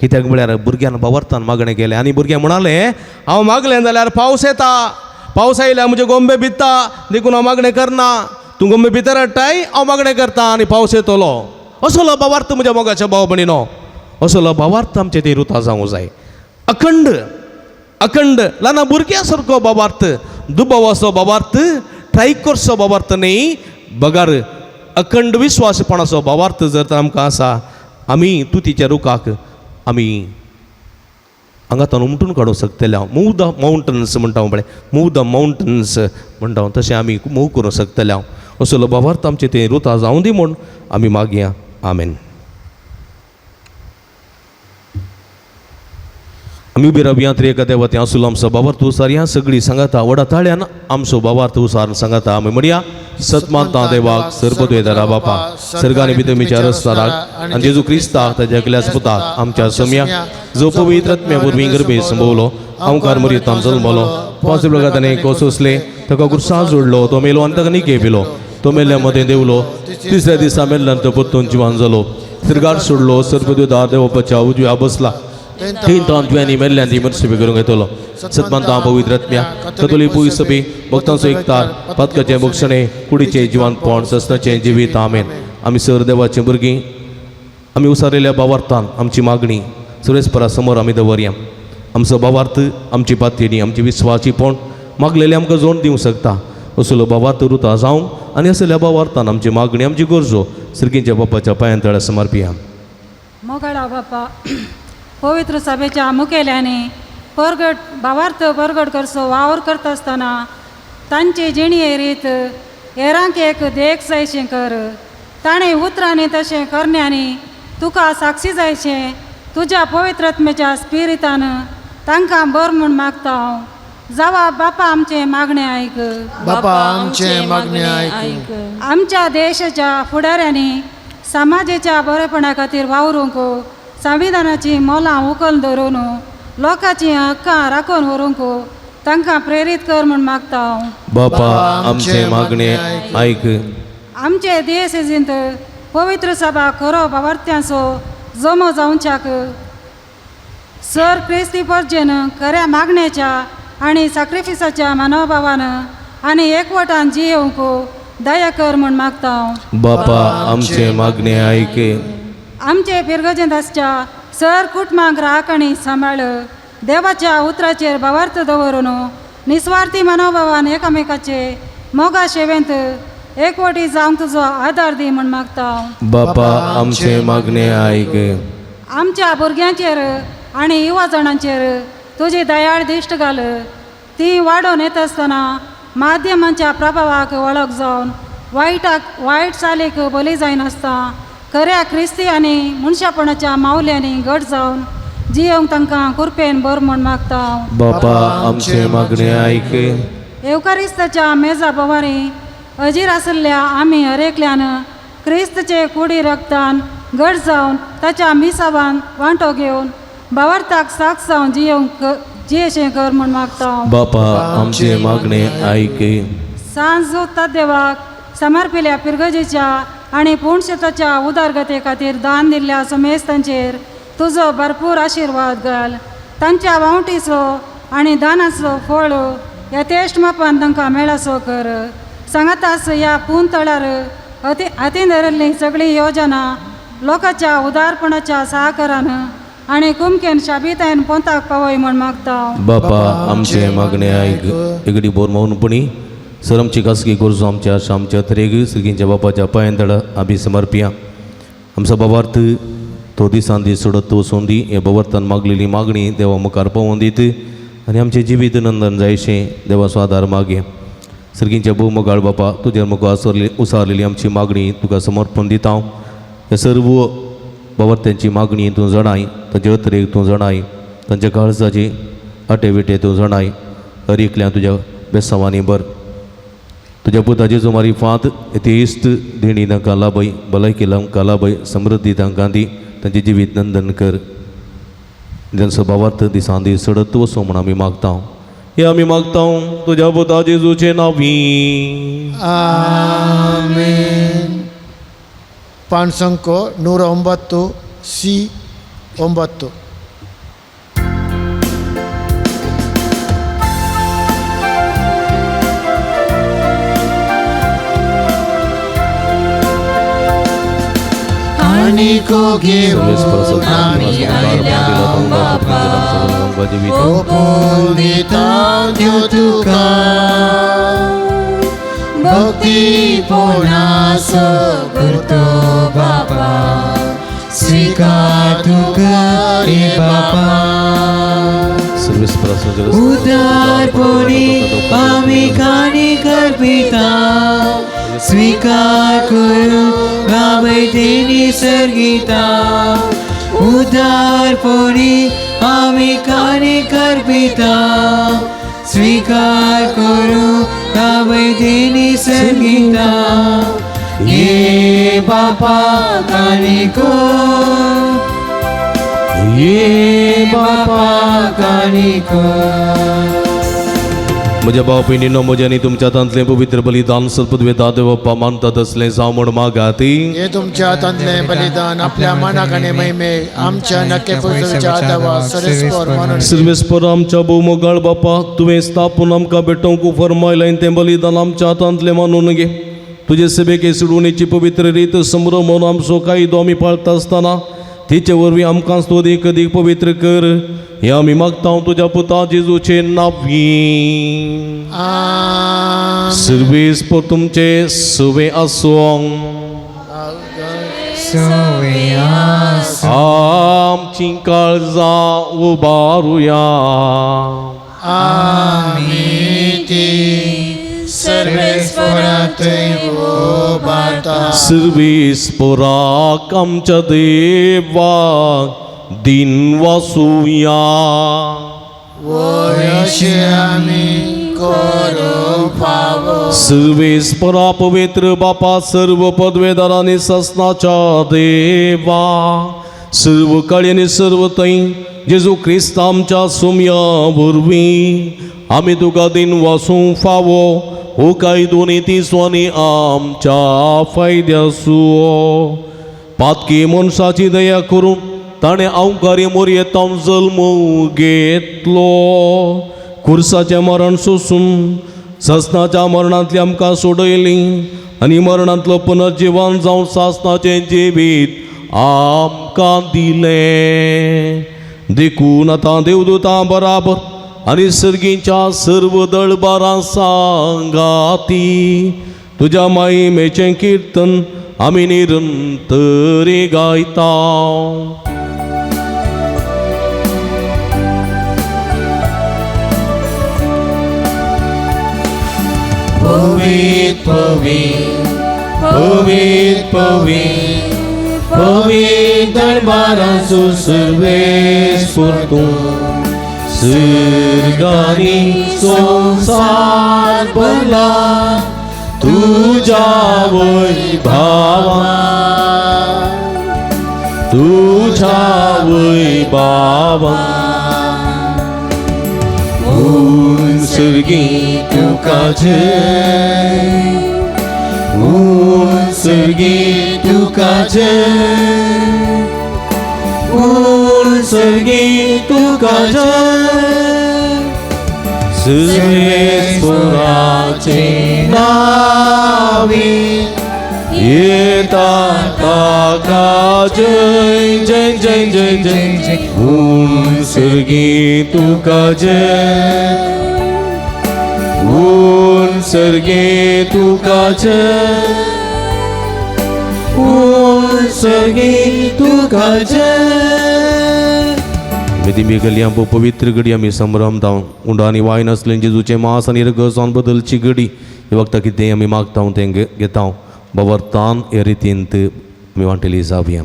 [SPEAKER 1] कित्याक म्हळ्यार भुरग्यान बावर्तान मागणें केलें आनी भुरगें म्हणालें हांव मागलें जाल्यार पावस येता पावस आयल्यार म्हजे गोंबे भित्ता देखून हांव मागणें करना तूं गोंबे भितर हाडटाय हांव मागणें करता आनी पावस येतलो असलो भावार्थ म्हज्या मोगाच्या भाव भयणीनो असलो भावार्थ आमचे ते रुता जावंक जाय अखंड ल्हान भुरग्यां सारको भावार्थ दुबावाचो भावार्थ ट्रायकोरचो भावार्थ न्ही बगार अखंड विश्वासपणाचो भावार्थ जर तर आमकां आसा आमी तुतीच्या रुखाक आमी हांगातून उमटून काडूंक शकतले हांव मूव द माउंटन्स म्हणटा हांव मूव द माउंटन्स म्हणटा हांव तशें आमी मूव करूंक शकतले हांव असलो भावार्थ आमचें तें रुता जावं दी म्हूण आमी मागया आमेन. आमी उबे रावया एका देवात्या आसलो आमचो बाबार तूं सारया सगळीं सांगाता वडा ताळ्यान आमचो बाबार तूं सार सांगाता आमी म्हणया सतमानता देवाक सरपतवेदारा बापा सर्गानी भितर विचार आसताराक आनी जेजू क्रिस्ताक ताच्या एकल्याच पुताक आमच्या सम्या जो पवित्र आत्म्या वरवीं गर्भे संभोवलो ओंकार मरियतान जल्मलो पांच प्रगाताने कोसोसले ताका कुर्सां जोडलो तो मेलो आनी ताका निके पेलो तो मेल्ल्या मदें देवलो तिसऱ्या दिसा मेल्ल्यान तो परतून जिवान जालो सर्गार सोडलो सरपतवेदार देवाच्या उजव्या बसला तीन तान तुवेंनी मेल्ल्यान ती मरसबी करूंक येतलो सतमानता पवित्र आत्म्या कतोली पुय सभी भक्तांचो एकतार पातकाचें भक्षणें कुडीचें जिवानपण ससनाचें जिवीत आमेन आमी सर देवाचें भुरगीं आमी उसारिल्ल्या भावार्थान आमची मागणी सुरेस्परा समोर आमी दवरया आमचो भावार्थ आमची पातयेनी आमची विस्वासीपण मागलेले आमकां जोड दिवंक शकता असलो भावार्थ रुता जावं आनी असल्या भावार्थान आमची मागणी आमची गरजो सर्गींच्या बापाच्या पांयां तळ्या समर्पिया
[SPEAKER 7] मोगळा बापा पवित्र सभेच्या मुखेल्याने परगट भावार्थ परगट करचो वावर करता आसतना तांची जिणी रीत हेरांक एक देख जायचें कर ताणें उतरांनी तशें करण्यांनी तुका साक्षी जायचें तुज्या पवित्र आत्म्याच्या स्पिरितान तांकां बर म्हूण मागता हांव जावा बापा आमचें मागणें आयक
[SPEAKER 8] बापा आमचें मागणें आयक
[SPEAKER 7] आमच्या देशाच्या फुडाऱ्यांनी समाजाच्या बरेपणा खातीर वावरूंक संविधानाची मोलां उखल धरून लोकांची हक्कां राखून व्हरूंक तांकां प्रेरीत कर म्हूण मागता हांव
[SPEAKER 1] बापा आमचें मागणें आयक
[SPEAKER 7] आमचे दिवसेजींत पवित्र सभा खरो भावार्थ्यांचो जमो जावच्याक सर क्रिस्ती पर्जेन खऱ्या मागण्याच्या आनी सॅक्रिफिसाच्या मनोभावान आनी एकवटान जियेवंक दया कर म्हूण मागता हांव
[SPEAKER 1] बापा आमचें मागणें आयक
[SPEAKER 7] आमचे पिरगजेंदासच्या सर कुटुंबांक राख आनी सांबाळ देवाच्या उतराचेर भावार्थ दवरून निस्वार्थी मनोभावान एकामेकाचे मोगा सेवेंत एकवटी जावंक तुजो आदार दी म्हूण मागता हांव
[SPEAKER 1] बापा आमचें मागणें आयक
[SPEAKER 7] आमच्या भुरग्यांचेर आनी युवा जाणांचेर तुजी दयाळ दिश्ट घाल ती वाडोवन येता आसतना माध्यमांच्या प्रभावाक वळख जावन वायट चालीक बली जायनासता खऱ्या क्रिस्ती आनी मनशापणाच्या मावल्यांनी घट जावन जियोंक तांकां कुरपेन बर म्हूण मागता हांव
[SPEAKER 1] बापा आमचें मागणें आयक
[SPEAKER 7] एवकारिस्ताच्या मेजा बोवारी अजीर आसल्या आमी हरेकल्यान क्रिस्तचे कुडी रक्तान घट जावन ताच्या मिसावान वांटो घेवन भावार्थाक साक्ष जावन जियेचें कर म्हूण मागता हांव
[SPEAKER 1] बापा आमचें मागणें आयक
[SPEAKER 7] सांज जोता देवाक समर्पिल्ल्या पिरगजेच्या आनी पुणशताच्या उदारगते खातीर दान दिल्ल्या समेस्तांचेर तुजो भरपूर आशिर्वाद घाल तांच्या वावटीचो आनी दानाचो फळ यथेश्ट मापान तांकां मेळासो कर सांगातास ह्या पून तळार हातीन धरिल्ली सगळी योजना लोकांच्या उदारपणाच्या सहकारान आनी कुमकेन शाबितायेन पोंताक पावय म्हूण मागता हांव
[SPEAKER 1] बापा आमचें मागणें आयक एगडी बोर मौनपणी सर आमची खासगी गरजो आमच्या तरेक सर्गींच्या बापाच्या पांयां तळ्या आमी समर्पिया आमचो बाबार्थ तो दिसान दीस सोडत वचून दी हे बाबार्थान मागलेली मागणी देवा मुखार पावोवन दीत आनी आमचें जिवीत नंदन जायशें देवाचो आदार मागया सर्गींच्या भोव मोगाळ बापा तुज्या मुखार उसारलेली आमची मागणी तुका समर्पण दिता हांव हे सर्व बाबार्थ्यांची मागणी तूं जाणाय तांचे अतरेक तूं जाणाय तांच्या काळजाची आटे विटे तूं जाणाय हर एकल्यान तुज्या बेसांवांनी बर तुज्या पुताची जुमारी फांत इश्त देणी तांकां लाभय भलायकी तांकां लाभय समृद्धी तांकां दी तांचें जिवीत नंदन कर जांचो भावार्थ दिसान दीस सडत वचो म्हूण आमी मागता हे आमी मागता तुज्या पुता जेजूचे नांवी
[SPEAKER 8] आमेन पाणसंको 109 C9 आणि को घेऊन आम्ही आयल्या बापा ओपुनिता देव तुका भक्ती पोनास करतो बापा स्वीकार तुका रे बापा
[SPEAKER 6] उदारपणी आम्ही कानी करपिता स्वीकार करू गावय तेनी सर्गिता उदारपणी आम्ही खाणी करपिता स्वीकार करू दावैदेनी संगीता ये बापा कानिको ये बापा कानिको
[SPEAKER 1] म्हज्या भाव भयणींनो म्हज्यानी तुमच्या हातांतलें पवित्र बलिदान सदपदवे दादेव बाप्पा मानतात असलें जावं म्हण मागाती
[SPEAKER 8] हे तुमच्या हातांतले बलिदान आपल्या मनाक आनी महिमे आमच्या नक्के पुजोवच्या देवा सर्वेस्पर म्हणून
[SPEAKER 1] सर्वेस्पर आमच्या भोवमोगाळ बापा तुवें स्थापून आमकां भेटोवंक फरमायलें तें बलिदान आमच्या हातांतलें मानून घे तुजे सेवेके सोडूनेची पवित्र रीत संभ्रमून आमचो कायदो आमी पाळटा आसतना तिचे वरवीं आमकां अदीक अदीक पवित्र कर हे आमी मागता तुज्या पुता जेजूचे नांवी सर्वेस्पर तुमचे सवे आसूं आमची काळजां उबारुया
[SPEAKER 8] सर्वेस्परात उबारता
[SPEAKER 1] सर्वेस्पराक आमच्या देवाक दिन वासुया
[SPEAKER 8] अशें आमी करूंक फावो
[SPEAKER 1] सर्वेस्परा पवित्र बापा सर्व पदवेदारांनी ससनाच्या देवा सर्व काळी आनी सर्व थंय जेजू क्रिस्त आमच्या सोम्या वरवीं आमी तुका दिन वासूंक फावो हो कायदो नितीस्वानी आमच्या फायद्याचो पातकी मनशाची दया करून ताणें अवकारी मोरयेतां जल्म घेतलो खुर्साचें मरण सोंसून ससनाच्या मरणांतली आमकां सोडयली आनी मरणांतलो पुनर्जीवन जावन सासनाचें जिवीत आमकां दिलें देखून आतां देवदूतां बराबर आनी सर्गीच्या सर्व दळबारां सांगाती तुज्या महिमेचें कीर्तन आमी निरंतरी गायता
[SPEAKER 8] पवित्र पवित्र पवित्र पवित्र पवित्र दरबाराचो सर्वेस्पर तूं सर्गानी संसार भरला तुझ्या वैभवान तुझ्या वैभवान सर्गी तुका जय सर्गी तुका जय सर्गी तुका जय सर्वेस्पराचे नावी येता ताका जय जय जय जय जय जय सर्गी तुका जय सर्गे तुका जय सर्गे तुका जय
[SPEAKER 1] मेदी गली पवित्र घडी आमी संभ्रमता उंडा आनी वायन आसलें जेजूचें मांस आनी रगत जावन बदलची घडी हे वखदां कितें आमी मागता तें घेता बवरतान हे रितींत आमी वांटेली जावया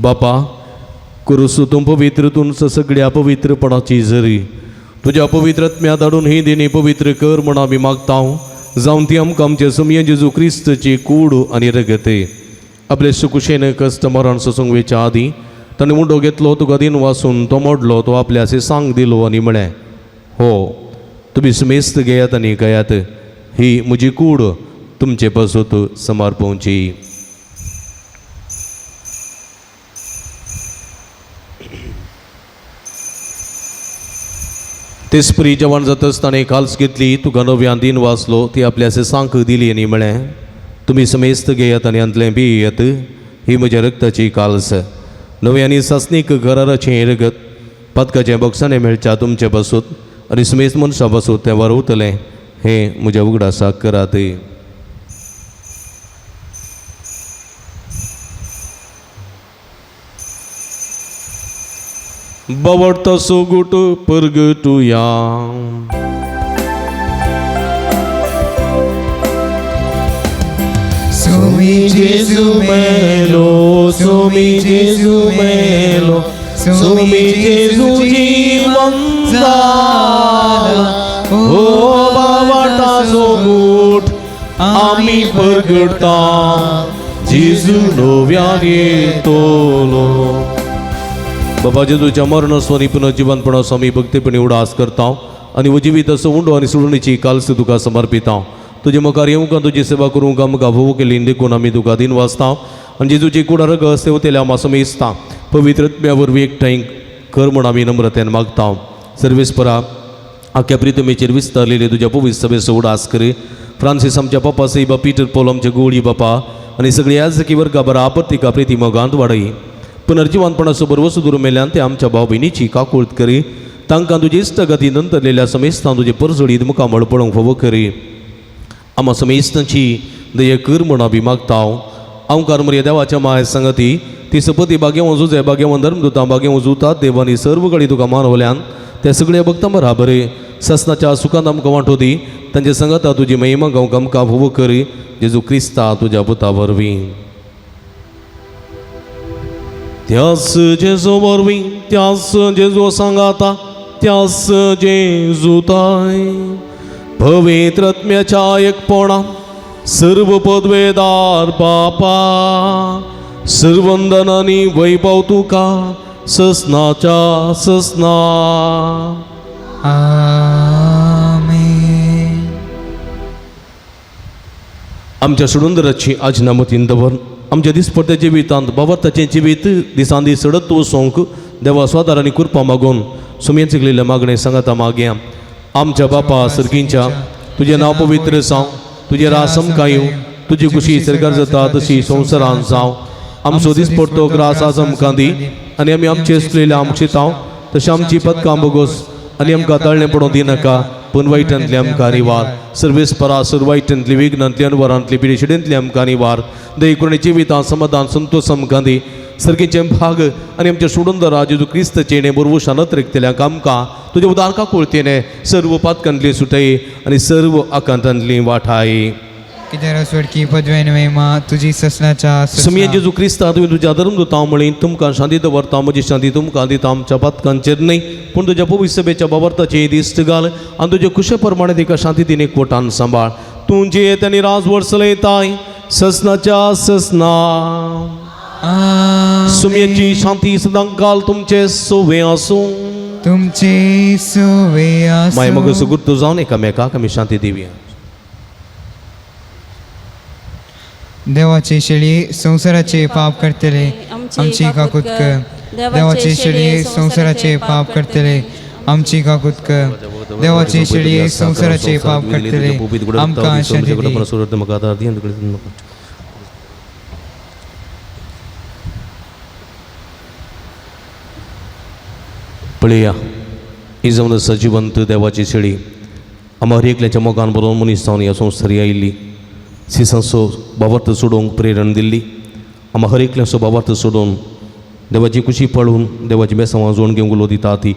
[SPEAKER 1] बापा कुरुसू तूं पवित्र तूं सगळ्या पवित्रपणाची जरी तुज्या पवित्रत्म्या धाडून ही दिनी पवित्र कर म्हण आमी मागता जावन ती आमकां आमचे समये जेजू क्रिस्तची कूड आनी रगते आपले सुकुशेन कश्ट मरण सोसूंक वेच्या आदी ताणें मुंडो घेतलो तुका दिन वासून तो मोडलो तो आपल्या सांग दिलो आनी म्हळें हो तुमी सुमेस्त घेयात आनी गयात ही म्हजी कूड तुमचे पसूत समर्पोवची तेसपरी जेवण जातच ताणें काल्स घेतली तुका नव्यान दिन वाचलो ती आपल्या सांक दिली आनी म्हळें तुमी समेस्त घेयात आनी अंतलें पियेत ही म्हज्या रक्ताची काल्स नव्यांनी ससनीक घराचें रगत पदकाचें बॉक्सांनी मेळच्या तुमचे बसूत आनी समेस्त मनशां बसूत तें वरवतलें हें म्हज्या उगडासाक करात बवडतो सोगुट परगटुया
[SPEAKER 8] सोमी जेजू मेलो सोमी जेजू मेलो सोमी जेजू
[SPEAKER 3] हो बावाटाचो गोठ आमी परगडता जेजू नव्यान येतलो. बाबा जेजूच्या मरणस्वनी पुनर्जीवनपणाचो आमी भक्तीपणी उडास करता आनी हो जिवीत असो उंडो आनी सोडणीची काल्स तुका समर्पिता. तुजे मुखार येवंक तुजी सेवा करूंक आमकां भोव केली देखून आमी तुका दिन वाचता आनी जेजूची कुडार सेवतेल्या आमी समेजता. पवित्र आत्म्या वरवीं एकठांय कर म्हूण आमी नम्रतेन मागता. सर्वेस्परा आख्या प्रितमेचेर विस्तारलेले तुज्या पवित्र सभेचो उडास कर. फ्रांसीस आमच्या बापा सैबा पीटर पॉल आमच्या गोळी बापा आनी सगळी याजकी वर्गा बराबर तिका प्रिती मोगांत वाडय. पुनर्जीवनपणाचो बरो सुदूर मेल्यान ते आमच्या भाव भयणीची काकूळट करी. तांकां तुजी इश्ट गती नंतरलेल्या समेस्तां तुजे परजोडीत मुखामळ पडोवंक फावो करी. आम्हा समेस्तांची दये कर म्हूण आमी मागता. हांव कारमर्या देवाच्या माय संगती ती सपती बागे वजूजे बागे धर्मदुतां बागे वजूतात देवानी सर्व कडेन तुका मानवल्यान त्या सगळ्या भक्तां बराबरे ससनाच्या सुखांत आमकां वांटो दी. तांचे संगता तुजी महिमा गावंक आमकां फावो करी. जेजू क्रिस्ता तुज्या पुता वरवीं. त्याच जेजू वरवीं त्याच जेजू सांगाता त्याच जेजूताय पवित्र आत्म्याच्या एकपणान सर्व पदवेदार बापा सर्वंदनांनी वैभव तुका ससनाच्या ससना.
[SPEAKER 6] आमेन.
[SPEAKER 3] आमच्या सुडुंदराची आज नामतीन दवर आमच्या दिसपट्ट्या जिवितांत बाबताचें जिवीत दिसान दीस सडत वचोंक देवा स्वादार आनी कृपा मागून सुमयेन चिकलेल्या मागणें सांगाता मागया. आमच्या बापा सर्गींच्या तुजें नांव पवित्र जावं तुजें रास आमकां येवं तुजी खुशी सरकार जाता तशी संवसारांत जावं. आमचो दिसपट्टो ग्रास आज आमकां दी आनी आमी आमचे आसलेल्या आमचितांव तशें आमची पदकां बोगोस आनी आमकां तळ्ळें पडोवंक दिनाका पूण वायटांतली आमकां निवार. सर्वेस्परा वायटांतली विघ्नांतली अनवरांतली पिडेशिडेंतली आमकां निवार. दयेकरुणी जिवितां समाधान संतोश आमकां दी. सर्गेचे भाग आनी आमच्या सुडुंदरा जेजू क्रिस्तचेणे बरवशानत रेखतल्यांक आमकां तुज्या उदारका कोळतेने सर्व पातकांतली सुटय आनी सर्व आकांतांतली वाठाय.
[SPEAKER 6] कितें रसवडकी पदवेन महिमा तुजी ससनाच्या
[SPEAKER 3] समये जेजू क्रिस्ता तुवें तुज्या धर्मदुतां म्हळें तुमकां शांती दवरता म्हजी शांती तुमकां दिता. आमच्या पातकांचेर न्हय पूण तुज्या पवित्र सभेच्या बाबर्ताचे दिश्ट घाल आनी तुजे कुशे प्रमाणे तिका शांती दिन एकवटान सांबाळ. तूं जे त्यांनी राजवट चलयताय ससनाच्या ससना. सुमयेची शांती सदां काल तुमचे सोवे आसूं.
[SPEAKER 6] तुमचे सोवे आसूं.
[SPEAKER 3] माय मग सुगुर्त जावन एकामेकाक आमी शांती दिवया.
[SPEAKER 6] देवाची शेळी संसाराचे पाप करतले आमची काकूत कर. देवाची शेळी संसाराचे पाप करतले आमची काकूत कर. देवाची शेळी संसाराचे पाप करतले आमकां शांती दी.
[SPEAKER 3] पळया ही जावन सजिवंत देवाची शेळी आम्हा हर एकल्याच्या मोगान बरोवन मनीस जावन ह्या संवसारी आयिल्ली. सिसांचो बाबर्थ सोडूंक प्रेरण दिल्ली. आम्हा हर एकल्याचो बाबर्थ सोडून देवाची खुशी पळोवन देवाची बेसांवां जोड घेवंक उलो दिता ती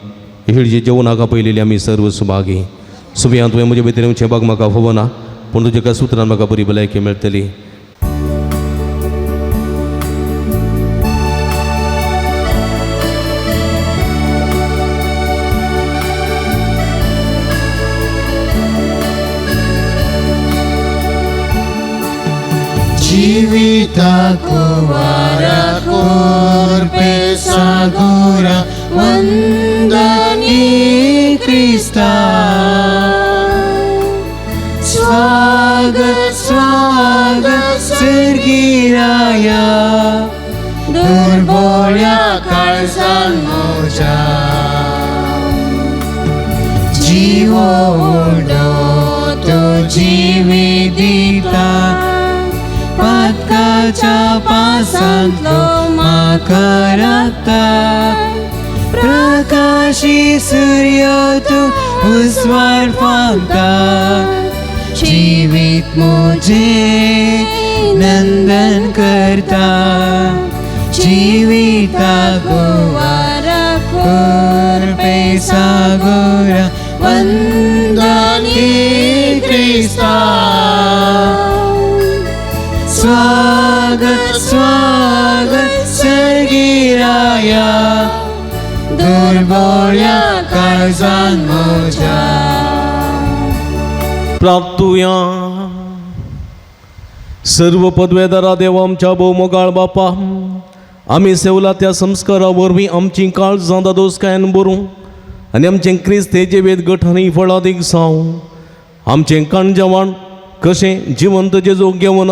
[SPEAKER 3] हेळीचे जेवणाका पयलेली आमी सर्व सुभागी. सुभयान तुवें म्हजे भितर येवचें भाग म्हाका फोव ना पूण तुज्या कांय सुत्रान म्हाका बरी भलायकी मेळटली.
[SPEAKER 8] जीविताको वारा कोर्पे सागोरा वंदनी क्रिस्ता. स्वागत स्वागत सर्गीराया दुर्बळ्या काळजान मोजा. जीवो उडो तो जिवी दिता पातकाच्या पासांतलो म्हाका राखता. प्रकाशी सूर्य तूं उजवाड फांकता. जिवीत म्हजें नंदन करता. जिविताको वारा कोर्पे सागोरा वंदनी क्रिस्ता. स्वागत स्वागत सर्गीराया दुर्बळ्या काळजान
[SPEAKER 6] जिवितान म्हज्या.
[SPEAKER 1] प्रार्थुया. सर्व पदवेदारा देवा आमच्या भोवमोगाळ बापा, आमी सेवला त्या संस्कारा वरवीं आमची काळजां दादोसकायन बरूं आनी आमचें क्रिस्ते जिवेत गठणी फळादीक जावं. आमचें काणजेवण कशें जिवंत जेजूक घेवन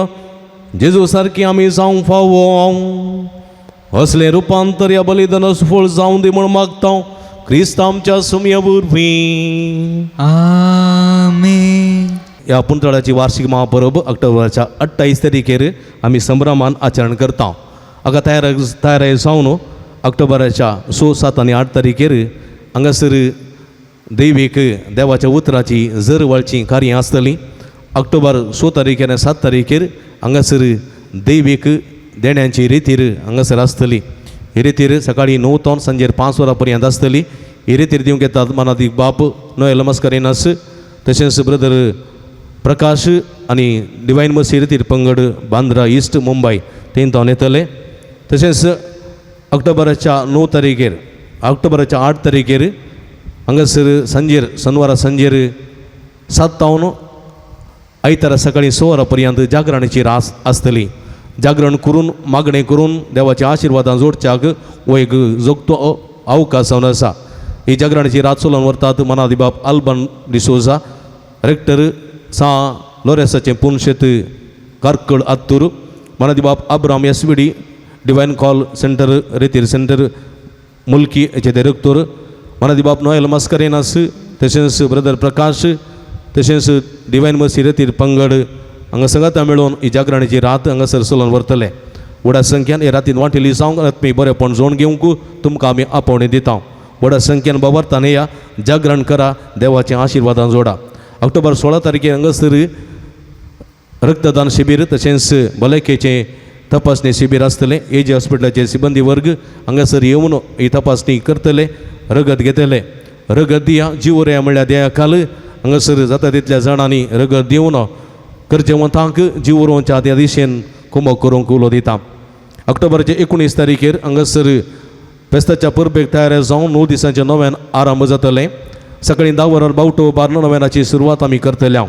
[SPEAKER 1] जेजू सारकी आमी जावंक फावो असलें रुपांतर ह्या बलिदाना सुफळ जावं दी म्हूण मागता क्रिस्त आमच्या सुमया वरवीं.
[SPEAKER 6] आमेन.
[SPEAKER 1] ह्या पुंतळाची वार्षिक महापर्व ऑक्टोबरच्या 28 तारखेर आमी संभ्रमान आचरण करता. हाका तयार जावन ऑक्टोबराच्या 6, 7 आनी 8 तारखेर हांगासर दैवीक देवाच्या उतराची जरवळची कार्यां आसतलीं. ऑक्टोबर 6 तारखेर आनी 7 तारखेर हांगासर दैवीक देण्यांची रितीर हांगासर आसतली. ही रितीर सकाळी 9 तो सांजेर 5 वरां पर्यंत आसतली. ही रितीर दिवंक येतात मानादीक बाप नोएल नमस्कारिनास, तशेंच ब्रदर प्रकाश आनी डिवायन मसी रितीर पंगड बांद्रा ईस्ट मुंबय 3 तो येतले. तशेंच ऑक्टोबराच्या 9 तारखेर ऑक्टोबराच्या 8 तारखेर हांगासर सांजेर शनिवारा सांजेर 7 तावन आयतारा सकाळी 6 वरां पर्यंत जागरणाची रास आसतली. जागरण करून मागणें करून देवाच्या आशिर्वादां जोडच्याक हो एक जोगतो अवकाश जावन आसा. ही जागरणाची रात चलोवन व्हरतात मनादी बाप आल्बन डिसोजा, रेक्टर सा लोरेसाचें पुनशेत कारकळ आत्तूर, मनादी बाप Abram SVD divine call centre retreat centre Mulki हेचे डिरेक्टर, मनादी बाप नोएल मस्करेनास, तशेंच ब्रदर प्रकाश, तशेंच डिवायन मसी रितीर पंगड हांगा संगता मेळून ही जागरणाची रात हांगासर चलोवन व्हरतले. व्हडा संख्यान हे रातीन वांटेली जावंक आत्मी बरेपण जोड घेवंक तुमकां आमी आपोवणी दिता. व्हडा संख्यान बाबार्थान या जागरण करा, देवाचें आशिर्वादां जोडा. ऑक्टोबर 16 तारखेर हांगासर रक्तदान शिबीर तशेंच भलायकेचें तपासणी शिबीर आसतलें. एजी हॉस्पिटलाचे सिबंदी वर्ग हांगासर येवन ही तपासणी करतले, रगत घेतले. रगत दिया जीव रे म्हणल्यार देया काल हांगासर जाता तितल्या जाणांनी रगत दिवन गरजेवंतांक जीव उरोवच्या त्या दिशेन कुमक करूंक उलो दिता. ऑक्टोबराचे 19 तारखेर हांगासर फेस्ताच्या परबेक तयार जावन 9 दिसांचे नव्यान आरंभ जातले. सकाळी 10 वरार बावटो 12 नव्यानाची सुरवात आमी करतल्या.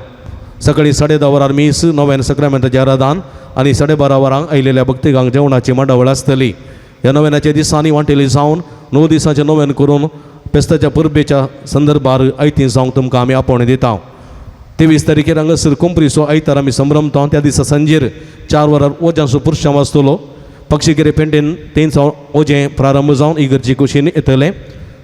[SPEAKER 1] सकाळी 10:30 वरार मीस नव्यान सक्रामेंताचें आराधन आनी 12:30 वरांक आयिल्ल्या भक्तिकांक जेवणाची मांडावळ आसतली. ह्या नव्यानाच्या दिसांनी वांटेली जावन 9 दिसांचें नव्यान करून फेस्ताच्या परबेच्या संदर्भार आयती जावंक तुमकां आमी आपोवणी दिता. 23 तारखेर हांगासर कुंप्रीचो आयतार आमी संभ्रमता. त्या दिसा सांजेर 4 वरार ओजांचो पुरशांव आसतलो. पक्षीगिरे पेंटेन तेंचो ओजें प्रारंभ जावन इगर्जी कुशीन येतले.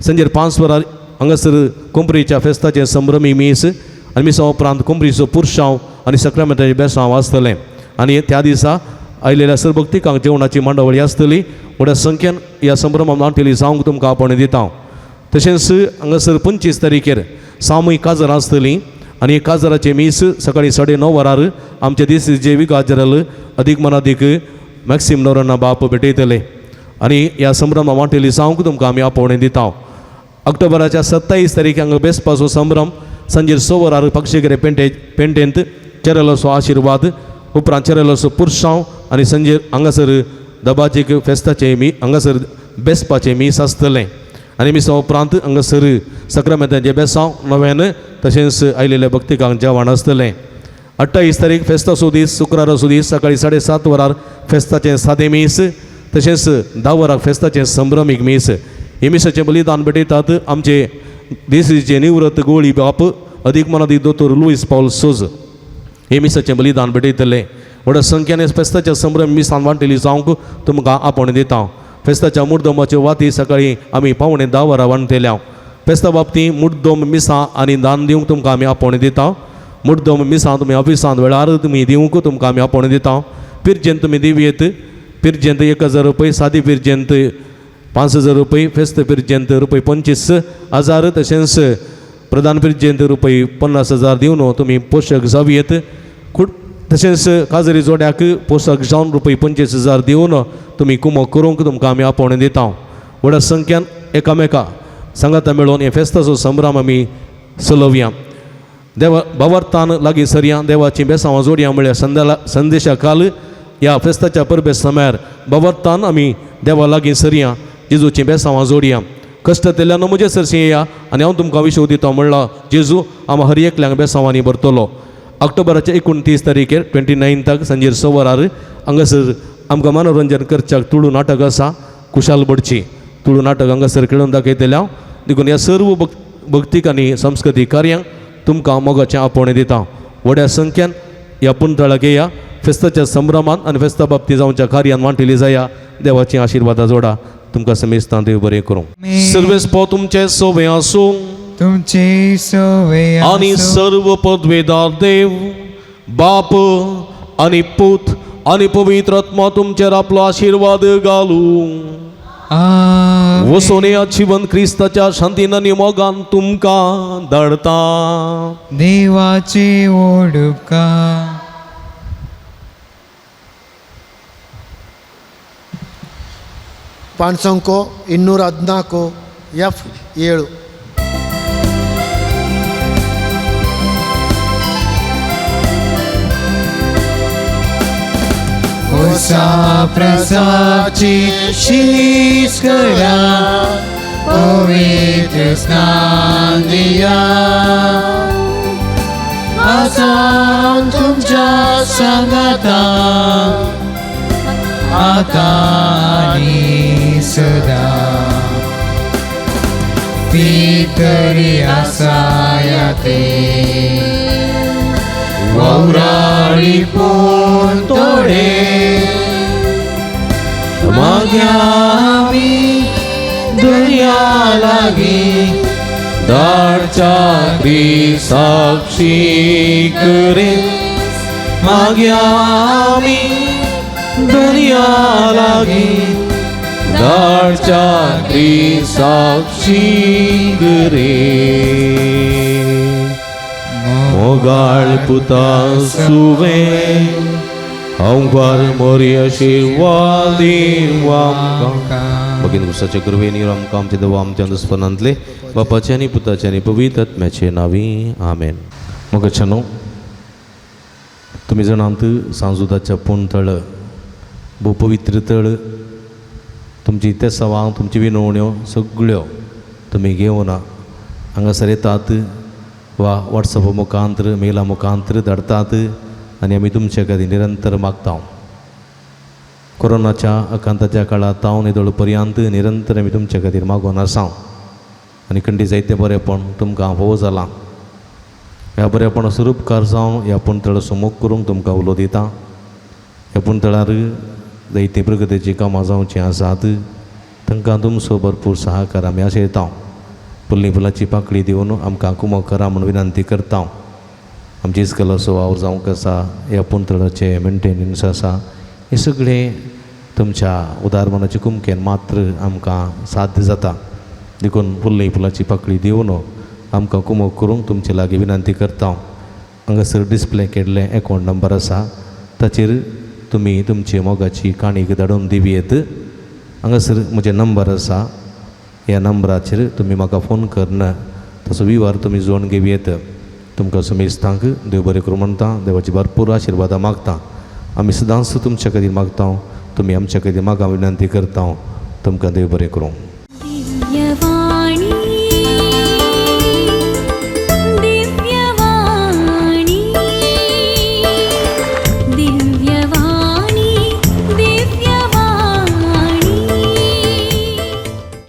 [SPEAKER 1] सांजेर 5 वरार हांगासर कुंप्रीच्या फेस्ताचें संभ्रमी मीस आनी मिसा उपरांत कुंप्रीचो पुरशांव आनी सक्रामेंताचें बेसांव आसतलें. आनी त्या दिसा आयिल्ल्या सरभक्तिकांक जेवणाची मांडावळी आसतली. व्हड्या संख्येन ह्या संभ्रमांत वांटेली जावंक तुमकां आपोवणी दिता. तशेंच हांगासर 25 तारखेर सामुहीक काजार आसतलीं आनी काजाराचे मीस सकाळी 9:30 वरार आमचे जे विकास जनरल अदीक मनादीक मॅक्सिम नोराना बाप भेटयतले. आनी ह्या संभ्रमांत वांटेली जावंक तुमकां आमी आपोवणी दिता. ऑक्टोबराच्या 27 तारीख हांगा बेसपाचो संभ्रम सांजेर 6 वरार पक्षीगिरे पेंटेंत चेरेलोसो आशिर्वाद उपरांत चेरेलोसो पुरशांव आनी सांजेर हांगासर दबाचीक फेस्ताचे हांगासर बेसपाचें मीस आसतलें. आनी मिसा उपरांत हांगासर सक्रामेंताचें बेसांव नव्यान तशेंच आयिल्ल्या भक्तिकांक जेवण आसतलें. 28 तारीख फेस्ताचो दीस शुक्राराचो दीस सकाळी 7:30 वरार फेस्ताचें सादें मीस तशेंच 10 वरांक फेस्ताचें संभ्रमीक मीस. हे मिसाचें बलिदान भेटयतात आमचे देशीचे निवृत्त गोळी बाप अदीक मनादीक दोतोर लुईस पौल सोज. हे मिसाचें बलिदान भेटयतले. व्हड्या संख्येन फेस्ताच्या संभ्रम मिसान वांटेली जावंक तुमकां आपोवणी दिता. फेस्ताच्या मुड्दोमाच्यो वाती सकाळी आमी 9:45 वरां वांटयल्या. फेस्ता बाबतींत मुड्दोम मिसां आनी दान दिवंक तुमकां आमी आपोवणी दिता. मुड्दोम मिसां तुमी ऑफिसांत वेळार तुमी दिवंक तुमकां आमी आपोवणी दिता. पिरजेंत तुमी दिवयेत. पिरजेंत 1000 रुपये, सादी पिरजेंत 5000 रुपये, फेस्त पिरजेंत रुपये 25,000 तशेंच प्रधान पिरजेंत रुपये 50,000 दिवन तुमी पोशक जावयेत. तशेंच काजरी जोड्याक पोसक जावन रुपये 25,000 दिवन तुमी कुमक करूंक तुमकां आमी आपोवणी दिता. व्हड्या संख्यान एकामेका सांगाता मेळोवन हे फेस्ताचो संभ्रम आमी चलोवया. देवा भावार्थान लागीं सरया, देवाची बेसांवां जोडया म्हळ्यार संदेशा काल ह्या फेस्ताच्या परबे समार भावार्थान आमी देवा लागीं सरया, जेजूची बेसांवां जोडया. कष्ट तेल्यान म्हजे सरशी येया आनी हांव तुमकां विशव दिता म्हणला जेजू आम हर एकल्यांक बेसांवांनी भरतलो. ऑक्टोबराच्या 29 तारीखेर 29 सांजेर 6 वरार हांगासर आमकां मनोरंजन करच्याक तुळू नाटक आसा कुशाल बडची. तुळू नाटक हांगासर खेळून दाखयतले हांव देखून ह्या सर्व भक्तीक आनी सांस्कृतीक कार्यांक तुमकां मोगाचें आपोवणें दिता. व्हड्या संख्यान ह्या पुंतळाक येया. फेस्ताच्या संभ्रमांत आनी फेस्ता बाबतींत जावच्या कार्यान वांटिली जाया. देवाची आशिर्वादा जोडा. तुमकां समेस्तां देव बरें करूं. सर्वेस्पो तुमचे सोबे आसूं
[SPEAKER 6] तुमचे सोवे
[SPEAKER 1] आणि सर्व पदवेदार देव बाप आणि पूत आणि पवित्र आत्मा तुमचेर आपलो आशीर्वाद घालूं. वसोने जीवन क्रिस्ताच्या शांतीन आनी मोगान तुमकां धाडता.
[SPEAKER 6] देवाचे ओडुका
[SPEAKER 8] ಪಾನ್ಸೊಂಕೋ 214 F7.
[SPEAKER 6] ओसा प्रसादची शीस करा पवित्र स्नान दिया असा तुमच्या संगता आता आणि सदा पितरी असाया ते वौराळी पोन तोडे माग्यावी दुनिया लागी दाडच्या साक्षी करे माग्यावी दुनिया लागी दाडच्या साक्षी करे मोगाळ पुता सुवे आमकां मोरी आशिर्वादी आमकां बगीन उसाच्या कृपेन आमकां आमचे देव आमच्या दुस्पनांतले बापाचे आनी पुताचे आनी पवित्र आत्म्याचे नावी आमेन. मोगाचेनो तुमी जाणात सांजुदाच्या पुंतळ भोव पवित्र तळ तुमची तेसावां तुमची विनवण्यो सगळ्यो तुमी घेवन हांगासर येतात वा वॉट्सॅप मुखांतर मेला मुखांतर धाडतात आनी आमी तुमचे खातीर निरंतर मागता. कोरोनाच्या आकांताच्या काळांत ताव निदळ पर्यंत निरंतर आमी तुमचे खातीर मागोन आसा आनी खंडी जायतें बरेंपण तुमकां फोव जालां. ह्या बरेपणा स्वरूपकार जावन ह्या पुंतळ समूख करूंक तुमकां उलो दिता. ह्या पुंतळार जायती प्रगतीची कामां जावचीं आसात तांकां तुमचो भरपूर सहकार आमी आशयता. फुल्ली फुलाची पाकळी दिवन आमकां कुमो करा म्हूण विनंती करता. आमची इस्कलाचो वावर जावंक आसा ह्या पुंतळाचे मेंटेनन्स आसा हे सगळें तुमच्या उदारमनाच्या कुमकेन मात्र आमकां साध्य जाता. देखून फुल्ली फुलाची पाकळी दिवन आमकां कुमो करूंक तुमचे लागीं विनंती करता. हांगासर डिस्प्ले केल्ले अकावंट नंबर आसा ताचेर तुमी तुमची मोगाची काणीक धाडून दिवयेत. हांगासर म्हजे नंबर आसा ह्या नंबराचेर तुमी म्हाका फोन करना तसो विवार तुमी जोडून घेवयेत. तुमकां समेस्तांक देव बरें करूं म्हणटा. देवाची भरपूर आशिर्वादां मागता. आमी सदांच तुमच्या खातीर मागता. तुमी आमच्या खातीर मागा विनंती करता. तुमकां देव बरें करूं.